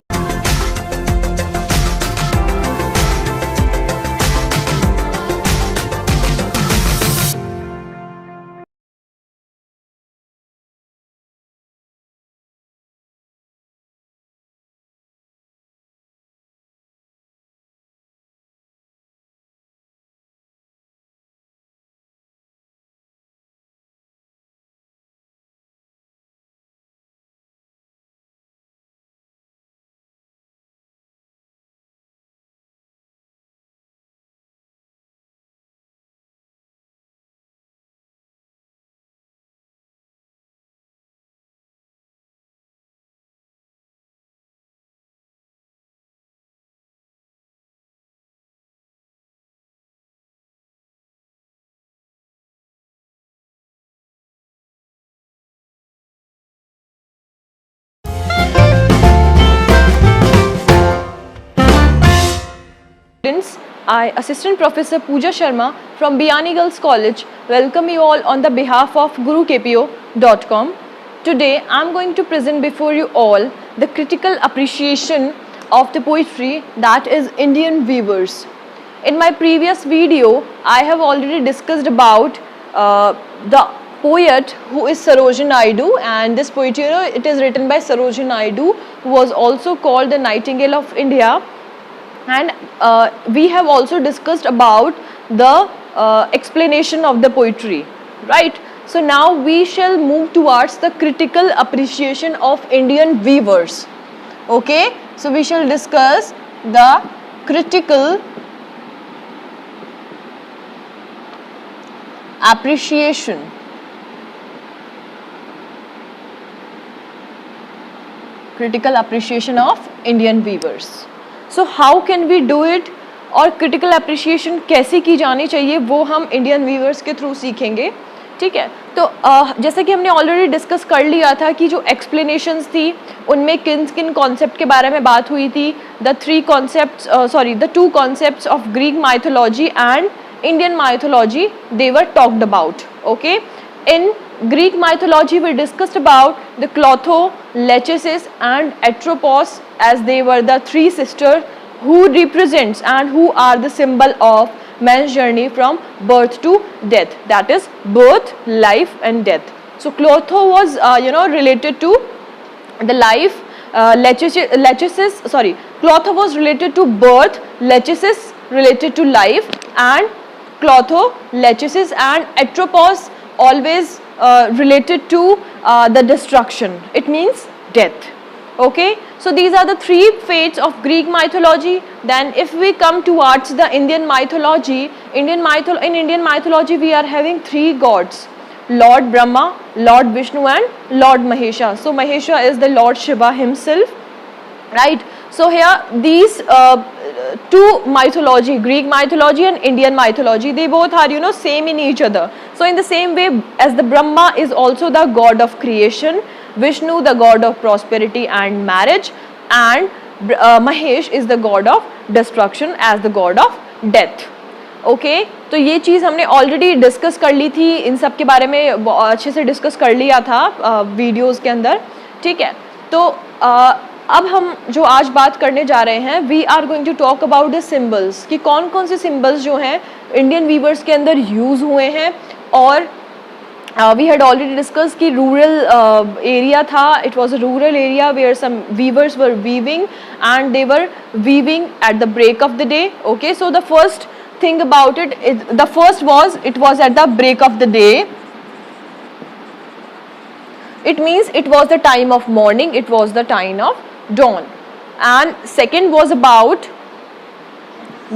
students, I, Assistant Professor Pooja Sharma from Biyani Girls College, welcome you all on the behalf of GuruKPO.com. Today, I am going to present before you all the critical appreciation of the poetry, that is Indian weavers. In my previous video, I have already discussed about the poet who is Sarojini Naidu, and this poetry, it is written by Sarojini Naidu, who was also called the Nightingale of India. And we have also discussed about the explanation of the poetry, right? So now we shall move towards the critical appreciation of Indian weavers. Okay, so we shall discuss the critical appreciation of Indian weavers. So how can we do it, और critical appreciation कैसे की जानी चाहिए वो हम Indian weavers के थ्रू सीखेंगे, ठीक है? तो जैसे कि हमने ऑलरेडी डिस्कस कर लिया था कि जो एक्सप्लेनेशंस थी उनमें किन किन कॉन्सेप्ट के बारे में बात हुई थी. The two concepts of Greek mythology and Indian mythology they were talked about. Okay, in Greek mythology we discussed about the Clotho, Lachesis and Atropos, as they were the three sisters who represents and who are the symbol of man's journey from birth to death, that is birth, life and death. So Clotho was related to the life, Clotho was related to birth, Lachesis related to life, and Clotho, Lachesis and Atropos always related to the destruction. It means death. Okay, so these are the three fates of Greek mythology. Then if we come towards the Indian mythology, in Indian mythology we are having three gods: Lord Brahma, Lord Vishnu and Lord Mahesha. So Mahesha is the Lord Shiva himself, right? So here these two mythology, Greek mythology and Indian mythology, they both are same in each other. So in the same way as the Brahma is also the god of creation, Vishnu the god of prosperity and marriage, and Mahesh is the god of destruction as the god of death. Okay तो ये चीज़ हमने ऑलरेडी डिस्कस कर ली थी, इन सब के बारे में अच्छे से डिस्कस कर लिया था वीडियोस के अंदर, ठीक है? तो अब हम जो आज बात करने जा रहे हैं, we are going to talk about the symbols, कि कौन कौन से सिम्बल्स जो हैं इंडियन वीवर्स के अंदर यूज़ हुए हैं. और वी हैड ऑलरेडी डिस्कस कि रूरल एरिया था, it was a rural area where some weavers were weaving and they were weaving at the break of the day. Okay, so the first thing about it, the first was it was at the break of the day. It means it was the time of morning, it was the time of dawn. And second was about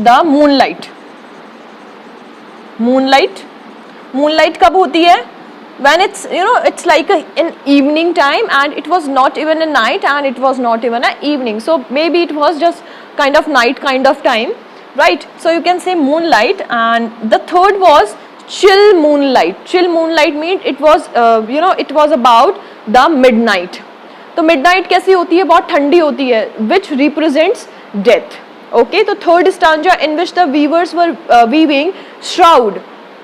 the moonlight. Moonlight कब होती है? When it's it's like an evening time, and it was not even a night and it was not even an evening, so maybe it was just kind of night kind of time, right? So you can say moonlight. And the third was chill moonlight. Chill moonlight means it was it was about the midnight. तो midnight कैसी होती है? बहुत ठंडी होती है, which represents death. Okay, तो third stanza in which the weavers were weaving shroud,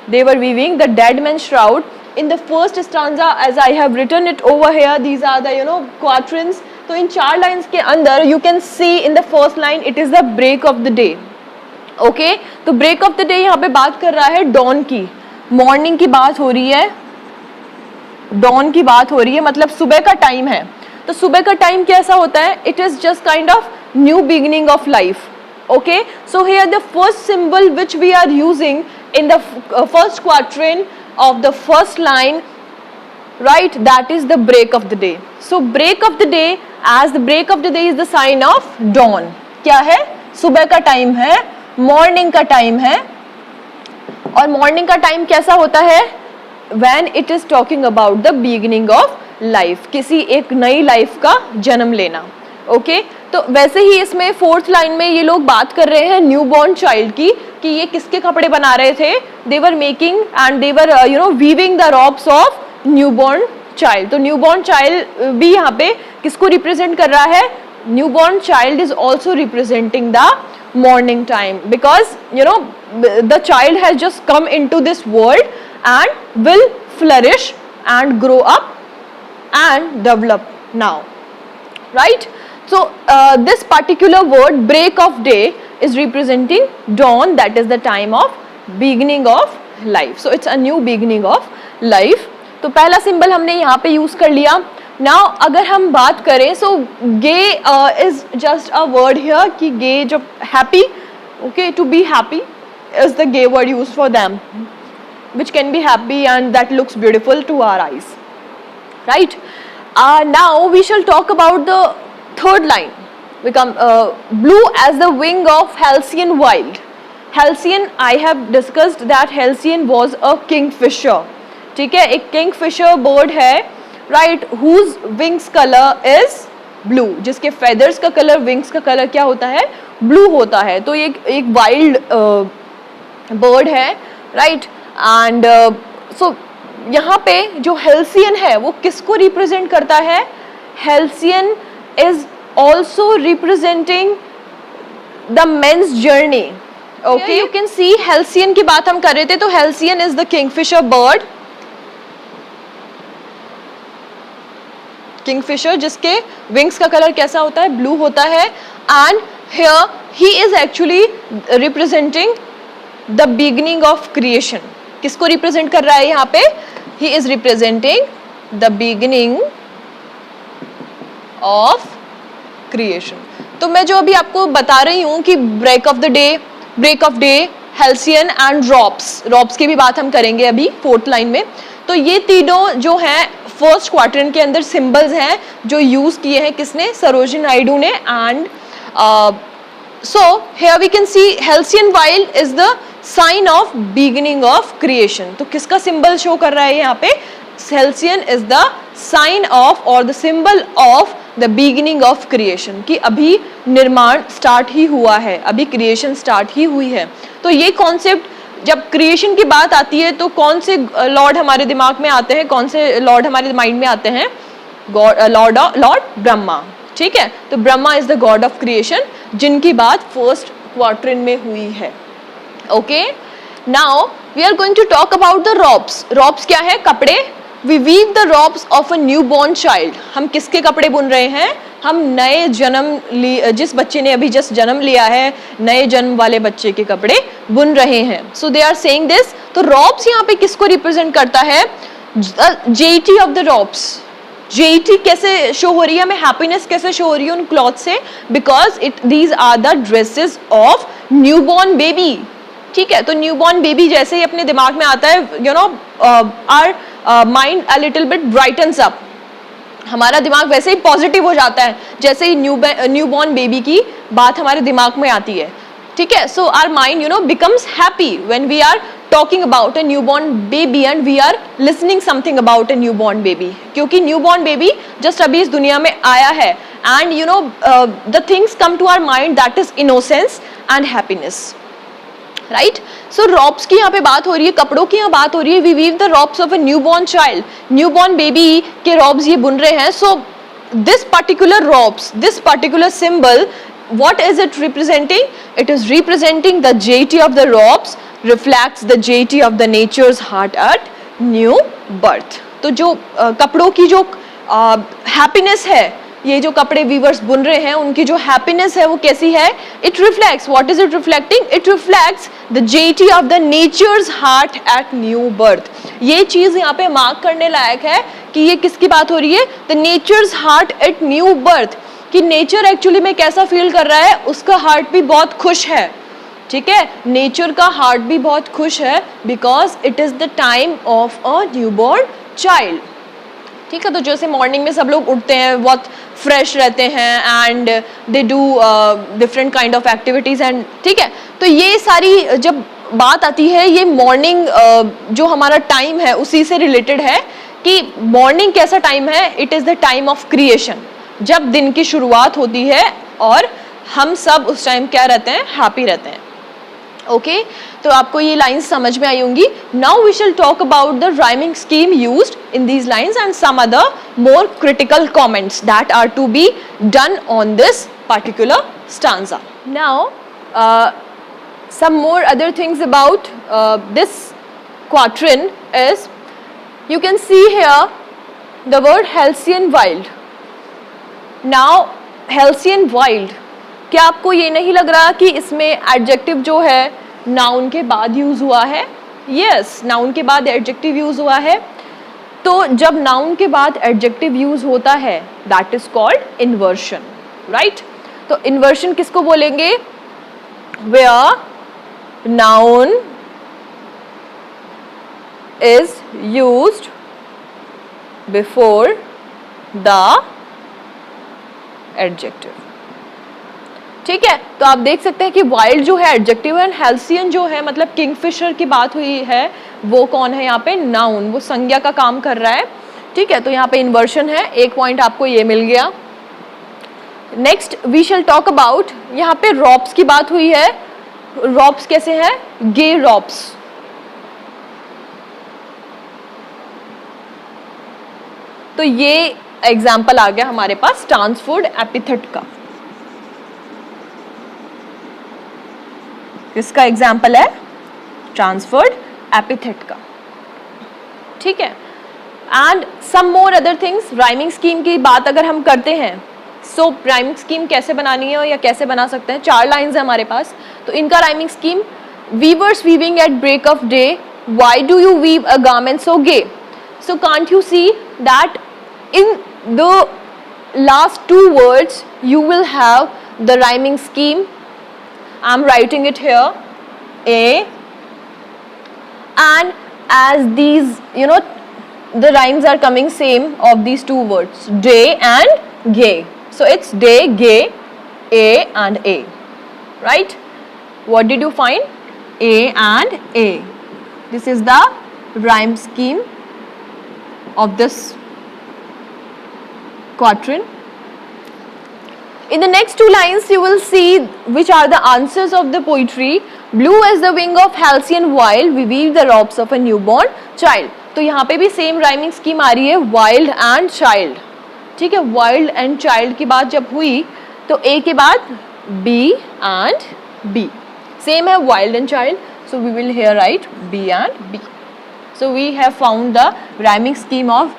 they were weaving the dead man's shroud. In the first stanza, as I have written it over here, these are the quatrains. तो इन चार lines के अंदर you can see in the first line it is the break of the day. Okay, तो ब्रेक ऑफ द डे यहाँ पे बात कर रहा है डॉन की, मॉर्निंग की बात हो रही है, डॉन की बात हो रही है, मतलब सुबह का टाइम है. तो सुबह का टाइम कैसा होता है? It is just kind of new beginning of life. Okay, so here the first symbol which we are using in the first quatrain of the first line, right, that is the break of the day. So break of the day, as the break of the day is the sign of dawn. क्या है? सुबह का टाइम है, मॉर्निंग का टाइम है. और मॉर्निंग का टाइम कैसा होता है? When it is talking about the beginning of life, किसी एक नई लाइफ का जन्म लेना. ओके, तो वैसे ही इसमें फोर्थ लाइन में ये लोग बात कर रहे हैं न्यू बॉर्न चाइल्ड की, कि ये किसके कपड़े बना रहे थे? They were making and they were weaving the robes of new born child. तो न्यू बॉर्न चाइल्ड भी यहाँ पे किसको रिप्रेजेंट कर रहा है? New born child is also representing the morning time, because you know the child has just come into this world and will flourish and grow up and develop now, right? So this particular word break of day is representing dawn, that is the time of beginning of life. So it's a new beginning of life. तो पहला सिंबल हमने यहाँ पे यूज कर लिया. नाउ अगर हम बात करें, so gay is just a word here कि गे जब happy, okay, to be happy is the gay word used for them, which can be happy and that looks beautiful to our eyes, right? Now we shall talk about the third line. Become blue as the wing of Halcyon wild. Halcyon, I have discussed that Halcyon was a kingfisher. ठीक है, एक kingfisher bird है, right? Whose wings color is blue. जिसके feathers का color, wings का color क्या होता है? Blue होता है. तो ये एक wild बर्ड है, राइट? एंड सो यहाँ पे जो हेल्सियन है वो किसको रिप्रेजेंट करता है? Halcyon is also representing the men's journey. Okay, you can see halcyon की बात हम कर रहे थे, तो halcyon is the kingfisher bird. Kingfisher जिसके विंग्स का कलर कैसा होता है? ब्लू होता है. And here he is actually representing the beginning of creation. किसको रिप्रेजेंट कर रहा है यहाँ पे? He is representing the beginning of creation. तो मैं जो अभी आपको बता रही हूँ कि break of day, halcyon and robes की भी बात हम करेंगे अभी फोर्थ लाइन में. तो ये तीनों जो हैं फर्स्ट क्वाड्रेंट के अंदर सिंबल्स हैं जो यूज किए हैं किसने? सरोजिनी नायडू ने. And so here we can see Halcyon wild is the sign of beginning of creation. तो किसका सिंबल शो कर रहा है यहाँ पे? Halcyon is the sign of or the symbol of the beginning of creation, कि अभी निर्माण स्टार्ट ही हुआ है, अभी क्रिएशन स्टार्ट ही हुई है. तो ये कॉन्सेप्ट जब क्रिएशन की बात आती है तो कौन से लॉर्ड हमारे दिमाग में आते हैं? कौन से लॉर्ड हमारे माइंड में आते हैं? लॉर्ड ब्रह्मा. ठीक है, तो Brahma is the god of creation जिनकी बात फर्स्ट क्वाड्रेंट में हुई है. Okay, now we are going to talk about the robes. Robes क्या है? कपड़े. We weave the robes of a new born child. हम किसके कपड़े बुन रहे हैं? हम नए जिस बच्चे ने अभी जस्ट जन्म लिया है, नए जन्म वाले बच्चे के कपड़े बुन रहे हैं. सो दे आर सेइंग दिस. तो रॉब्स यहाँ पे किसको रिप्रेजेंट करता है? Jetty of the robes. Jetty कैसे शो हो रही है हमें? हैप्पीनेस कैसे शो हो रही है उन क्लॉथ से? Because these are the dresses of new born baby. ठीक है, तो न्यू बॉर्न बेबी जैसे ही अपने दिमाग में आता है, you know, our mind a little bit brightens up. हमारा दिमाग वैसे ही पॉजिटिव हो जाता है जैसे ही न्यू बॉर्न बेबी की बात हमारे दिमाग में आती है. ठीक है, so our mind, you know, becomes happy when we are talking about a newborn baby and we are listening something about a newborn baby. क्योंकि newborn baby just अभी इस दुनिया में आया है and you know the things come to our mind that is innocence and happiness, right? So robes की यहाँ पे बात हो रही है, कपड़ों की यहाँ बात हो रही है. We weave the robes of a newborn child. newborn baby के robes ये बुन रहे हैं. So this particular robes, this particular symbol, what is it representing? It is representing the deity of the robes, reflects the deity of the nature's heart at new birth. तो जो कपड़ों की जो हैप्पीनेस है, ये जो कपड़े वीवर्स बुन रहे हैं उनकी जो हैप्पीनेस है वो कैसी है? It reflects. What is it reflecting? It reflects the deity of the nature's heart at new birth. ये चीज यहाँ पे मार्क करने लायक है कि ये किसकी बात हो रही है? The nature's heart at new birth. कि नेचर एक्चुअली में कैसा फील कर रहा है? उसका हार्ट भी बहुत खुश है. ठीक है, नेचर का हार्ट भी बहुत खुश है because it is the time of a newborn child. ठीक है, तो जैसे मॉर्निंग में सब लोग उठते हैं, बहुत फ्रेश रहते हैं and they do different kind of activities and ठीक है, तो ये सारी जब बात आती है ये मॉर्निंग जो हमारा टाइम है उसी से रिलेटेड है कि मॉर्निंग कैसा टाइम है? It is the time of creation, जब दिन की शुरुआत होती है और हम सब उस टाइम क्या रहते हैं? हैप्पी रहते हैं. ओके, तो आपको ये लाइंस समझ में आई होंगी. Now we shall talk about the rhyming scheme used in these lines and some other more critical comments that are to be done on this particular stanza. Now some more other things about this quatrain is, you can see here the word Halcyon wild. Now Halcyon wild, क्या आपको ये नहीं लग रहा कि इसमें एडजेक्टिव जो है नाउन के बाद यूज हुआ है? यस, नाउन के बाद एडजेक्टिव यूज हुआ है. तो जब नाउन के बाद एडजेक्टिव यूज होता है that is called inversion, right? तो इन्वर्शन किसको बोलेंगे? Where noun is used before the adjective. ठीक है, तो आप देख सकते हैं कि वाइल्ड जो है एडजेक्टिव है, हेल्सियन जो है मतलब किंगफिशर की बात हुई है, वो कौन है यहाँ पे? नाउन, वो संज्ञा का काम कर रहा है. ठीक है, तो यहाँ पे इन्वर्शन है. एक पॉइंट आपको ये मिल गया. Next we shall talk about, यहाँ पे रॉप्स की बात हुई है. रॉप्स कैसे है? गे रॉप्स. तो ये एग्जाम्पल आ गया हमारे पास ट्रांसफर्ड एपिथेट का. इसका एग्जाम्पल है ट्रांसफर्ड एपिथेट का. ठीक है, and some more other things. Rhyming scheme की बात अगर हम करते हैं, सो राइमिंग स्कीम कैसे बनानी है या कैसे बना सकते हैं? 4 लाइन्स है हमारे पास. तो इनका rhyming scheme, weavers weaving at break of day, why do you weave a garment so gay. So can't you see that in the last 2 words you will have the rhyming scheme. I'm writing it here, a, and as these, you know, the rhymes are coming same of these 2 words, day and gay. So it's day, gay, a and a, right? What did you find? A and a. This is the rhyme scheme of this quatrain. In the next 2 lines you will see which are the answers of the poetry. Blue as the wing of halcyon wild, we weave the robes of a newborn child. तो यहाँ पे भी सेम राइमिंग स्कीम आ रही है, wild and child. ठीक है, wild and child की बात जब हुई तो A के बाद B and B. सेम है wild and child, so we will here write B and B. So we have found the rhyming scheme of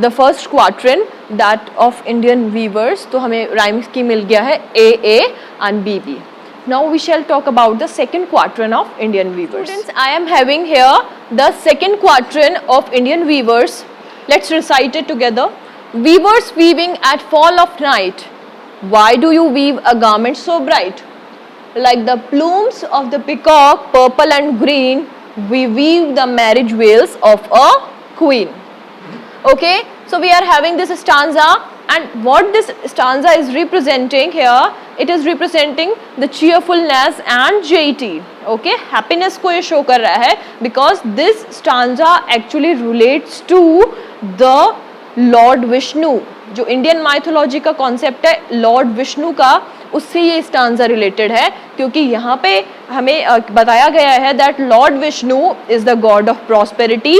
the first quatrain, that of Indian weavers. तो हमें rhyme scheme मिल गया है A and B. Now we shall talk about the second quatrain of Indian weavers. Students, I am having here the second quatrain of Indian weavers. Let's recite it together. Weavers weaving at fall of night, why do you weave a garment so bright? Like the plumes of the peacock, purple and green, we weave the marriage veils of a queen. Okay, so we are having this stanza, and what this stanza is representing here, it is representing the cheerfulness and gaiety. Okay, happiness को ये show कर रहा है, because this stanza actually relates to the Lord Vishnu. जो इंडियन माइथोलॉजी का कॉन्सेप्ट है लॉर्ड विष्णु का, उससे ये स्टांजा रिलेटेड है, क्योंकि यहाँ पे हमें बताया गया है that Lord Vishnu is the god of prosperity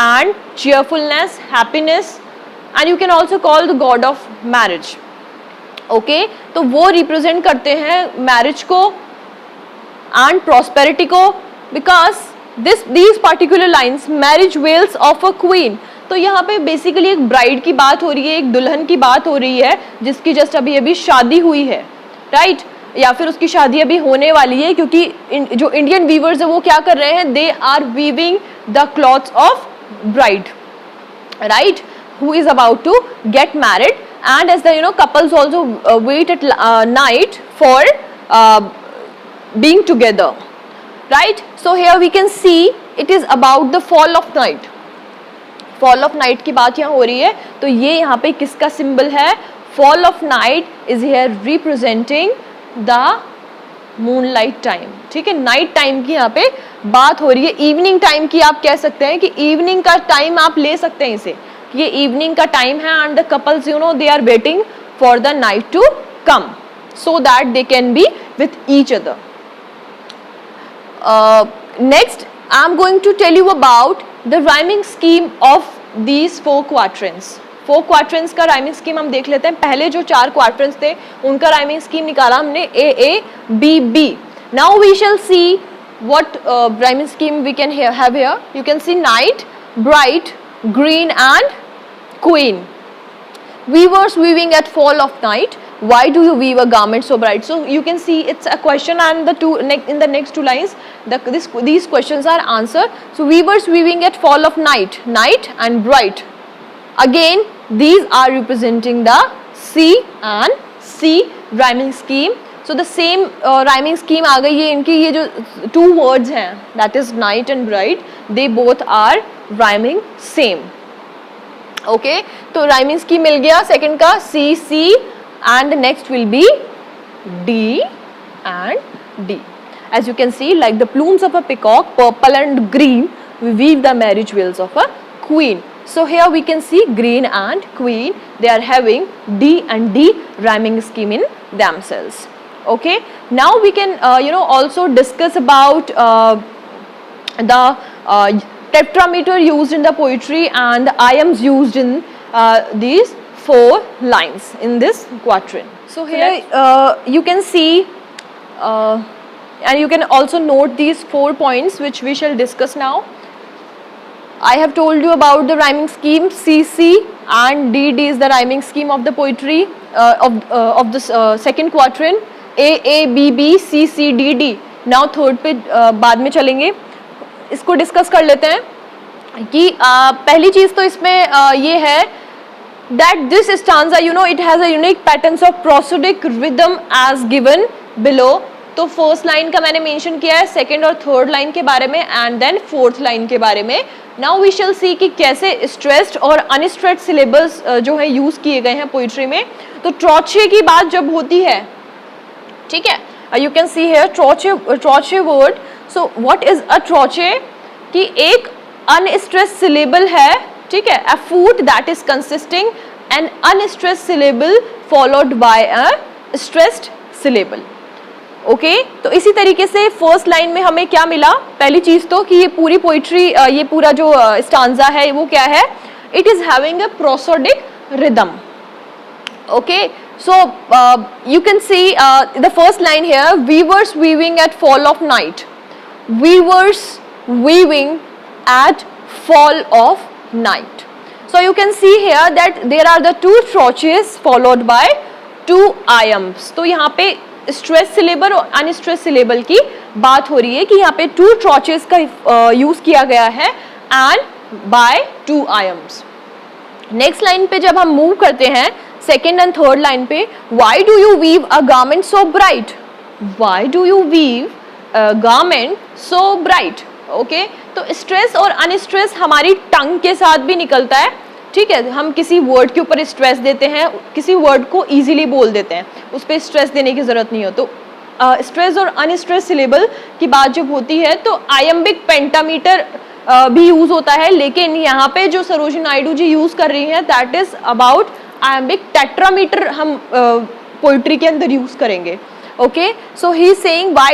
and cheerfulness, happiness, and you can also call the god of marriage. Okay, तो वो represent करते हैं marriage को and prosperity को, because these particular lines, marriage veils of a queen. तो यहाँ पे बेसिकली एक ब्राइड की बात हो रही है, एक दुल्हन की बात हो रही है जिसकी जस्ट अभी अभी शादी हुई है, राइट? या फिर उसकी शादी अभी होने वाली है, क्योंकि जो इंडियन वीवर्स है वो क्या कर रहे हैं, they are weaving the clothes of bride, right, who is about to get married, and as the couples also wait at night for being together, right? So here we can see it is about the fall of night. fall of night की बात यहाँ हो रही है, तो ये यहाँ पे किसका सिंबल है? fall of night is here representing the moonlight time. ठीक है, नाइट टाइम की यहाँ पे बात हो रही है, इवनिंग टाइम की आप कह सकते हैं कि इवनिंग का टाइम आप ले सकते हैं इसे, ये इवनिंग का टाइम है, and the couples they are waiting for the night to come so that they can be with each other. Next I am going to tell you about the rhyming scheme of these 4 quatrains. 4 quadrants का राइमिंग स्कीम हम देख लेते हैं. पहले जो 4 क्वाड्रेंट्स थे उनका राइमिंग स्कीम निकाला हमने A A B B. Now we shall see what rhyming scheme we can have here. You can see night, bright, green and queen. Weavers weaving at fall of night. Why do you weave a garment so bright? So you can see it's a question, and in the next 2 lines these questions are answered. So weavers weaving at fall of night, night and bright. Again these are representing the C and C rhyming scheme. So the same rhyming scheme आ गई है. इनकी ये जो 2 words हैं, that is night and bright, they both are rhyming same. Okay, तो rhyming scheme मिल गया सेकंड का C C, and next will be D and D. As you can see, like the plumes of a peacock, purple and green, we weave the marriage veils of a queen. So here we can see green and queen, they are having D and D rhyming scheme in themselves. Okay, now we can also discuss about the tetrameter used in the poetry and the iambs used in these 4 lines in this quatrain. So here you can see and you can also note these 4 points which we shall discuss now. I have told you about the rhyming scheme CC, and DD is the rhyming scheme of the poetry of this second quatrain. A A B B C C D D. Now third पे बाद में चलेंगे. इसको डिस्कस कर लेते हैं कि पहली चीज़ तो इसमें ये है that this stanza it has a unique patterns of prosodic rhythm as given below. तो फर्स्ट लाइन का मैंने मेंशन किया है, सेकंड और थर्ड लाइन के बारे में, एंड देन फोर्थ लाइन के बारे में. नाउ वी शैल सी कि कैसे स्ट्रेस्ड और अनस्ट्रेस्ड सिलेबल्स जो है यूज किए गए हैं पोइट्री में. तो ट्रोचे की बात जब होती है, ठीक है, you can see here trochee word. So what is a trochee? कि एक अनस्ट्रेस्ड सिलेबल है, ठीक है, a foot that is consisting an unstressed syllable followed by a stressed syllable. Okay, तो इसी तरीके से फर्स्ट लाइन में हमें क्या मिला? पहली चीज तो कि ये पूरी पोइट्री, ये पूरा जो स्टांजा है वो क्या है? It is having a prosodic rhythm. Okay, so you can see the first line here, weavers weaving at fall of night. Weavers weaving at fall of night. So you can see here that there are the 2 troches followed by 2 iambs. तो यहाँ पे स्ट्रेस सिलेबल और अनस्ट्रेस सिलेबल की बात हो रही है कि यहाँ पे 2 troches का यूज किया गया है and by 2 iambs. Next line पे जब हम मूव करते हैं सेकेंड एंड थर्ड लाइन पे, why do you weave a garment so bright? Why do you weave a garment so bright? Okay, तो स्ट्रेस और अनस्ट्रेस हमारी टंग के साथ भी निकलता है, ठीक है. हम किसी वर्ड के ऊपर स्ट्रेस देते हैं, किसी वर्ड को इजीली बोल देते हैं, उस पर स्ट्रेस देने की जरूरत नहीं हो. तो स्ट्रेस और अनस्ट्रेस सिलेबल की बात जब होती है तो आयम्बिक पेंटामीटर भी यूज होता है, लेकिन यहाँ पे जो सरोजिनी नायडू जी यूज कर रही हैं that is about iambic tetrameter हम पोइट्री के अंदर यूज करेंगे. Okay, so she is saying why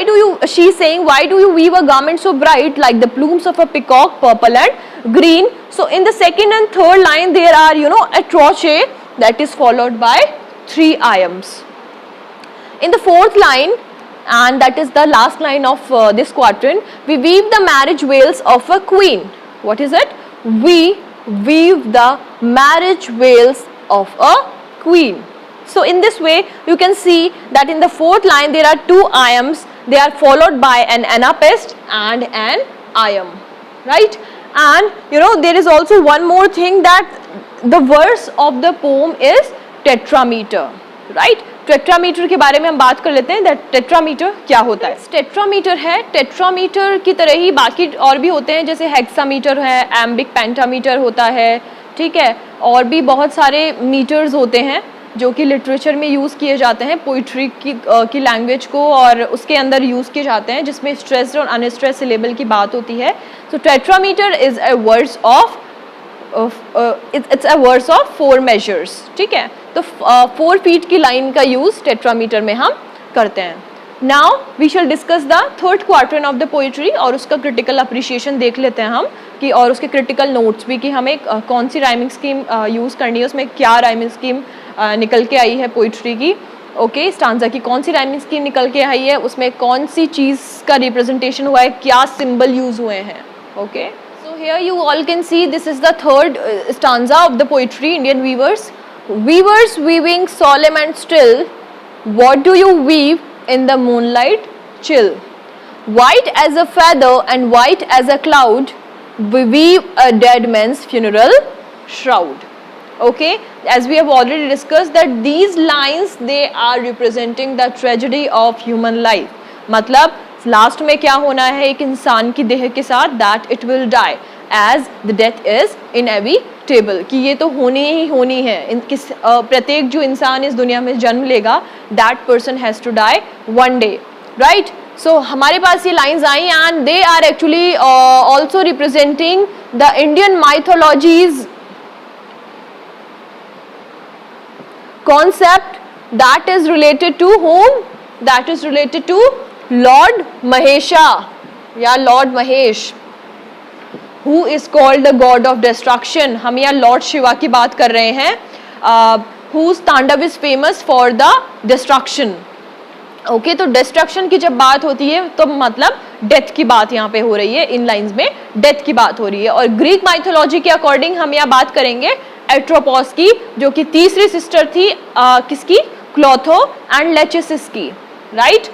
do you weave a garment so bright like the plumes of a peacock, purple and green? So in the second and third line there are a troche that is followed by 3 iambs. In the fourth line, and that is the last line of this quatrain, we weave the marriage veils of a queen. What is it? We weave the marriage veils of a queen. So in this way you can see that in the fourth line there are 2 iambs, they are followed by an anapest and an iamb, right? And there is also one more thing, that the verse of the poem is tetrameter, right? Tetrameter के बारे में हम बात कर लेते हैं. दैट टेट्रामीटर क्या होता है? टेट्रामीटर है, टेट्रामीटर की तरह ही बाकी और भी होते हैं, जैसे हेक्सामीटर है, एम्बिक पेंटामीटर होता है, ठीक है, और भी बहुत सारे मीटर्स होते हैं जो कि लिटरेचर में यूज़ किए जाते हैं, पोइट्री की लैंग्वेज को और उसके अंदर यूज़ किए जाते हैं, जिसमें स्ट्रेस्ड और अनस्ट्रेस्ड सिलेबल की बात होती है. So tetrameter is a words of its a words of 4 measures, ठीक है. तो 4 फीट की लाइन का यूज़ टेट्रामीटर में हम करते हैं. Now we shall discuss the third quadrant of the poetry और उसका क्रिटिकल अप्रिशिएशन देख लेते हैं हम कि, और उसके क्रिटिकल नोट्स भी कि हमें कौन सी राइमिंग स्कीम यूज़ करनी है, उसमें क्या राइमिंग स्कीम निकल के आई है पोइट्री की। ओके, स्टांजा की कौन सी राइमिंग स्कीम निकल के आई है, उसमें कौन सी चीज़ का रिप्रेजेंटेशन हुआ है, क्या सिंबल यूज़ हुए हैं। Okay, so here you all can see this is the third stanza of the poetry, Indian weavers. Weavers weaving solemn and still, what do you weave in the moonlight chill? White as a feather and white as a cloud, we weave a dead man's funeral shroud. Okay, as we have already discussed that these lines they are representing the tragedy of human life. मतलब लास्ट में क्या होना है एक इंसान की देह के साथ, that it will die as the death is inevitable, कि ये तो होनी ही होनी है। प्रत्येक जो इंसान इस दुनिया में जन्म लेगा that person has to die one day, right? So हमारे पास ये lines I and they are actually also representing the Indian mythology's concept that is related to whom? That is related to Lord Mahesha या Lord Mahesh, who is called the god of destruction. हम यहाँ Lord शिवा की बात कर रहे हैं, whose तांडव is famous for the destruction. Okay, तो डिस्ट्रक्शन की जब बात होती है तो मतलब डेथ की बात यहाँ पे हो रही है, इन लाइंस में डेथ की बात हो रही है। और ग्रीक माइथोलॉजी के अकॉर्डिंग हम यहाँ बात करेंगे एट्रोपॉस की, जो कि तीसरी सिस्टर थी किसकी? क्लोथो एंड लेचेसिस की, राइट?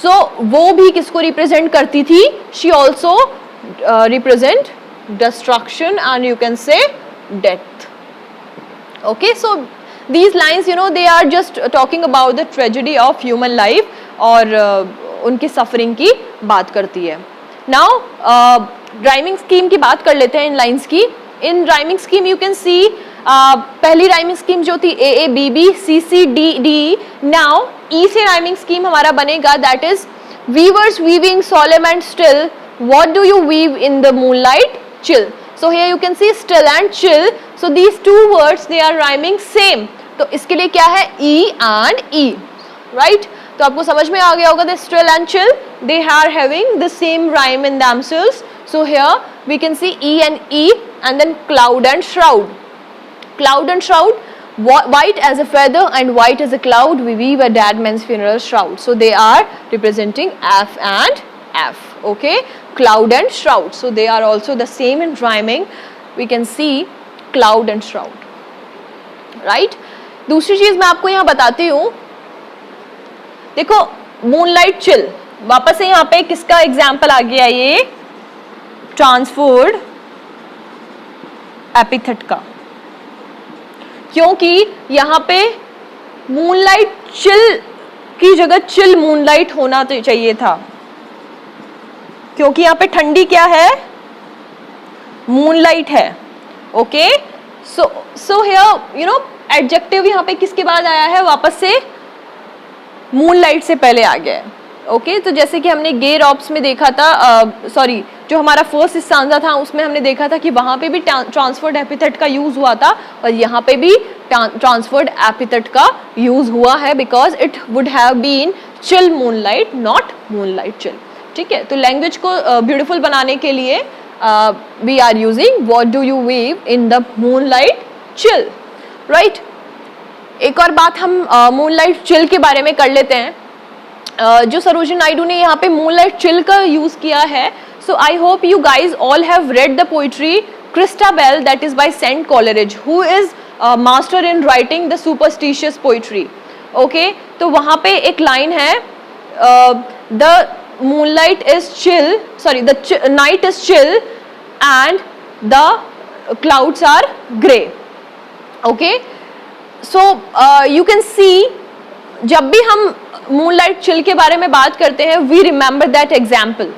सो वो भी किसको रिप्रेजेंट करती थी? She also represent destruction and you can say death. Okay, so these lines, you know, they are just talking about the tragedy of human life और उनकी suffering की बात करती है। Now rhyming scheme की बात कर लेते हैं इन lines की। In rhyming scheme you can see पहली rhyming scheme जो थी A A B B C C D D, now E से rhyming scheme हमारा बनेगा that is weavers weaving solemn and still, what do you weave in the moonlight chill? So here you can see still and chill, so these two words they are rhyming same, तो इसके लिए क्या है? E and E, right? तो आपको समझ में आ गया होगा that still and chill they are having the same rhyme in themselves. So here we can see E and E and then cloud and shroud. Cloud and shroud, white as a feather and white as a cloud, we weave a dead man's funeral shroud. So they are representing F and F. Okay, cloud and shroud, so they are also the same in rhyming. We can see cloud and shroud, right? दूसरी चीज मैं आपको यहाँ बताती हूँ, देखो मूनलाइट चिल, वापस से यहाँ पे किसका एग्जाम्पल आ गया? ये ट्रांसफर्ड एपिथेट का, क्योंकि यहाँ पे मूनलाइट चिल की जगह चिल मूनलाइट होना चाहिए था, क्योंकि यहाँ पे ठंडी क्या है? मूनलाइट है। Okay, so here you know adjective यहाँ पे किसके बाद आया है? वापस से मूनलाइट से पहले आ गया है। ओके, तो जैसे कि हमने गे रॉप्स में देखा था, सॉरी जो हमारा फर्स्ट स्टांजा था उसमें हमने देखा था कि वहाँ पे भी ट्रांसफर्ड एपिथेट का यूज हुआ था और यहाँ पे भी ट्रांसफर्ड एपिथेट का यूज हुआ है, because it would have been chill moonlight not moonlight chill. ठीक है, तो लैंग्वेज को ब्यूटीफुल बनाने के लिए we are using what do you weave in the moonlight chill, right? एक और बात हम मूनलाइट चिल के बारे में कर लेते हैं। जो सरोजिनी नायडू ने यहाँ पे मूनलाइट चिल का यूज किया है, so I hope you guys all have read the poetry Christabel that is by Saint Coleridge, who is master in writing the superstitious poetry. Okay, तो वहाँ पे एक लाइन है, the moonlight is chill, sorry, the night is chill and the clouds are gray. Okay, so you can see जब भी हम moonlight chill के बारे में बात करते हैं, we remember that example.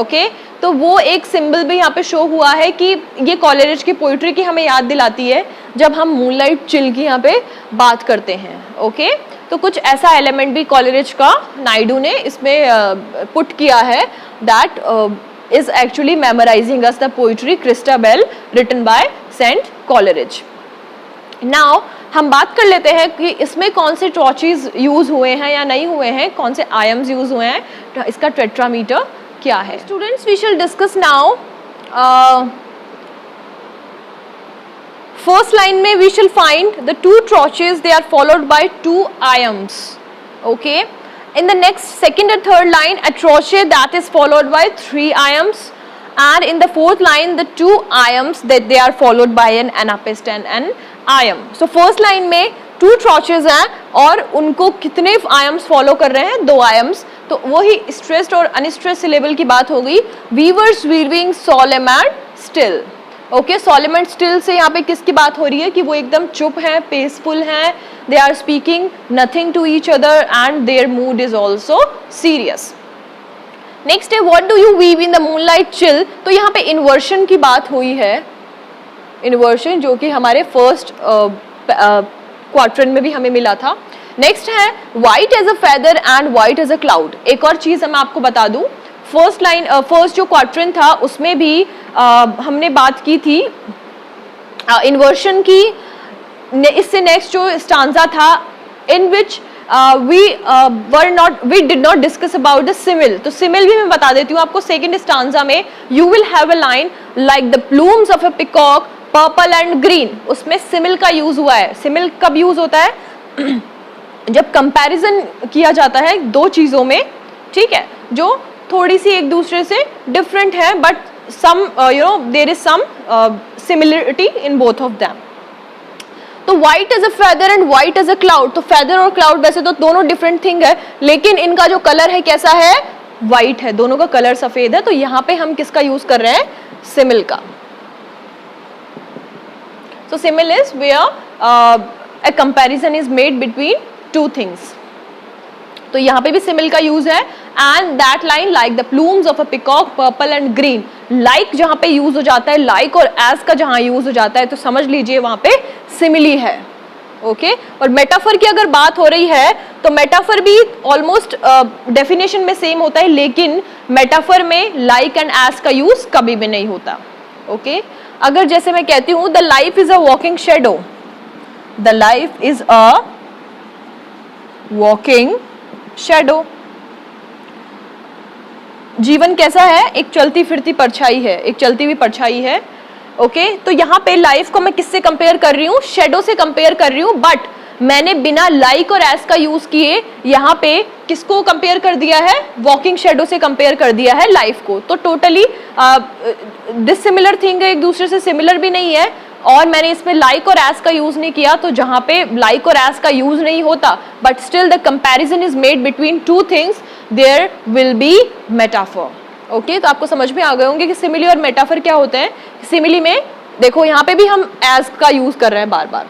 Okay, तो वो एक सिंबल भी यहाँ पे शो हुआ है कि ये कॉलरिज की पोइट्री की हमें याद दिलाती है जब हम मूनलाइट चिल की यहाँ पे बात करते हैं। ओके, तो कुछ ऐसा एलिमेंट भी कॉलरिज का नायडू ने इसमें पुट किया है, that is actually memorising us the poetry Christabel written by Saint Coleridge. नाउ हम बात कर लेते हैं कि इसमें कौन से टॉर्चेस यूज हुए हैं या नहीं हुए हैं, कौन से आयम्स यूज हुए हैं, तो इसका टेट्रामीटर क्या है। Students, we shall discuss now first line में we shall find the two trochees, they are followed by two iambs, okay. In the next second and third line, a torch that is followed by 3 ions, and in the fourth line, the 2 ions that they are followed by an anapest and an ion. So first line में 2 torches हैं और उनको कितने ions follow कर रहे हैं? 2 ions. तो वही stressed और unstressed syllable की बात हो गई. Weavers weaving solemn and still. Okay, solemn and still say यहाँ पे किसकी बात हो रही है कि वो एकदम चुप हैं, पेसफुल हैं, they are speaking nothing to each other and their mood is also serious. Next है what do you weave in the moonlight chill, तो यहाँ पे इन्वर्शन की बात हुई है, इन्वर्शन जो कि हमारे फर्स्ट क्वाड्रेंट में भी हमें मिला था। नेक्स्ट है white as a feather and white as a cloud. एक और चीज मैं आपको बता दूं, फर्स्ट जो क्वाड्रेंट था उसमें भी हमने बात की थी इन्वर्शन की। इससे नेक्स्ट जो स्टांजा था in which we did not discuss about the simile, तो सिमिल भी मैं बता देती हूँ आपको। सेकेंड स्टांजा में you will have a line like the plumes of a peacock purple and green, उसमें सिमिल का यूज हुआ है। सिमिल कब यूज होता है? जब कंपैरिजन किया जाता है दो चीजों में, ठीक है, जो थोड़ी सी एक दूसरे से डिफरेंट है, but some there is some similarity in both of them. तो white as a feather and white as a cloud, तो फेदर और क्लाउड वैसे तो दोनों डिफरेंट थिंग है, लेकिन इनका जो कलर है कैसा है? व्हाइट है, दोनों का कलर सफेद है। तो यहाँ पे हम किसका यूज कर रहे हैं? सिमिल का। So simile is where a comparison is made between two things. तो यहाँ पे भी सिमिल का यूज है। And that line like the plumes of a peacock purple and green, like जहाँ पे यूज हो जाता है, लाइक और एज का जहाँ यूज हो जाता है, तो समझ लीजिए वहाँ पे सिमिली है, ओके। और मेटाफर की अगर बात हो रही है तो मेटाफर भी ऑलमोस्ट डेफिनेशन में सेम होता है, लेकिन मेटाफर में लाइक एंड एज का यूज कभी भी नहीं होता, ओके। अगर जैसे मैं कहती हूँ the life is a walking shadow, the life is a walking shadow, जीवन कैसा है? एक चलती फिरती परछाई है, एक चलती हुई परछाई है, ओके। तो यहाँ पे लाइफ को मैं किससे कंपेयर कर रही हूँ? शेडो से कंपेयर कर रही हूँ, बट मैंने बिना लाइक और एज का यूज किए यहाँ पे किसको कंपेयर कर दिया है? वॉकिंग शेडो से कंपेयर कर दिया है लाइफ को। तो टोटली डिसिमिलर थिंग है, एक दूसरे से सिमिलर भी नहीं है, और मैंने इसमें लाइक और एज का यूज नहीं किया। तो जहाँ पे लाइक और एज का यूज नहीं होता but still the comparison is made between two things, there will be metaphor, okay. तो आपको समझ में आ गए होंगे कि सिमिली और मेटाफर क्या होते हैं। सिमिली में देखो यहाँ पे भी हम एज का यूज कर रहे हैं बार बार,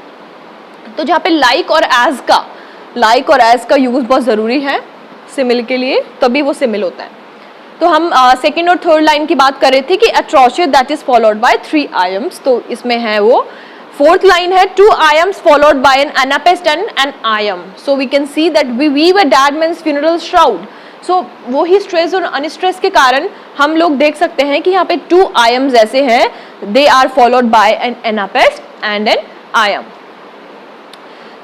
तो जहाँ पे लाइक और एज का यूज बहुत जरूरी है सिमिल के लिए, तभी वो सिमिल होता है। तो हम सेकेंड और थर्ड लाइन की बात कर रहे थे कि a trochee that is followed by 3 iambs, तो इसमें है वो। फोर्थ लाइन है 2 iambs followed by an anapaest and an iamb, so we can see that we weave a dead man's funeral shroud. So वो ही स्ट्रेस और अनस्ट्रेस के कारण हम लोग देख सकते हैं कि यहाँ पे 2 आयम्स ऐसे हैं, they are followed by an anapaest and an iamb.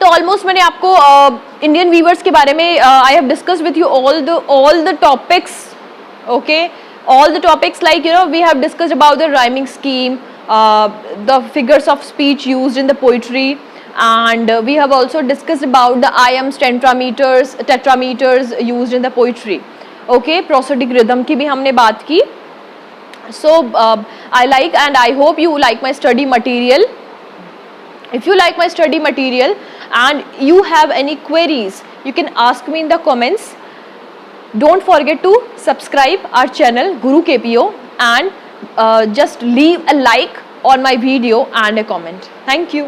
तो ऑलमोस्ट मैंने आपको इंडियन वीवर्स के बारे में I have discussed with you all the topics, okay, all the topics, like we have discussed about the rhyming scheme, the figures of speech used in the poetry, and we have also discussed about the iams, tetrameters used in the poetry, okay. prosodic rhythm की भी हमने बात की। So I like and I hope you like my study material. If you like my study material and you have any queries, you can ask me in the comments. Don't forget to subscribe our channel Guru KPO and just leave a like on my video and a comment. Thank you.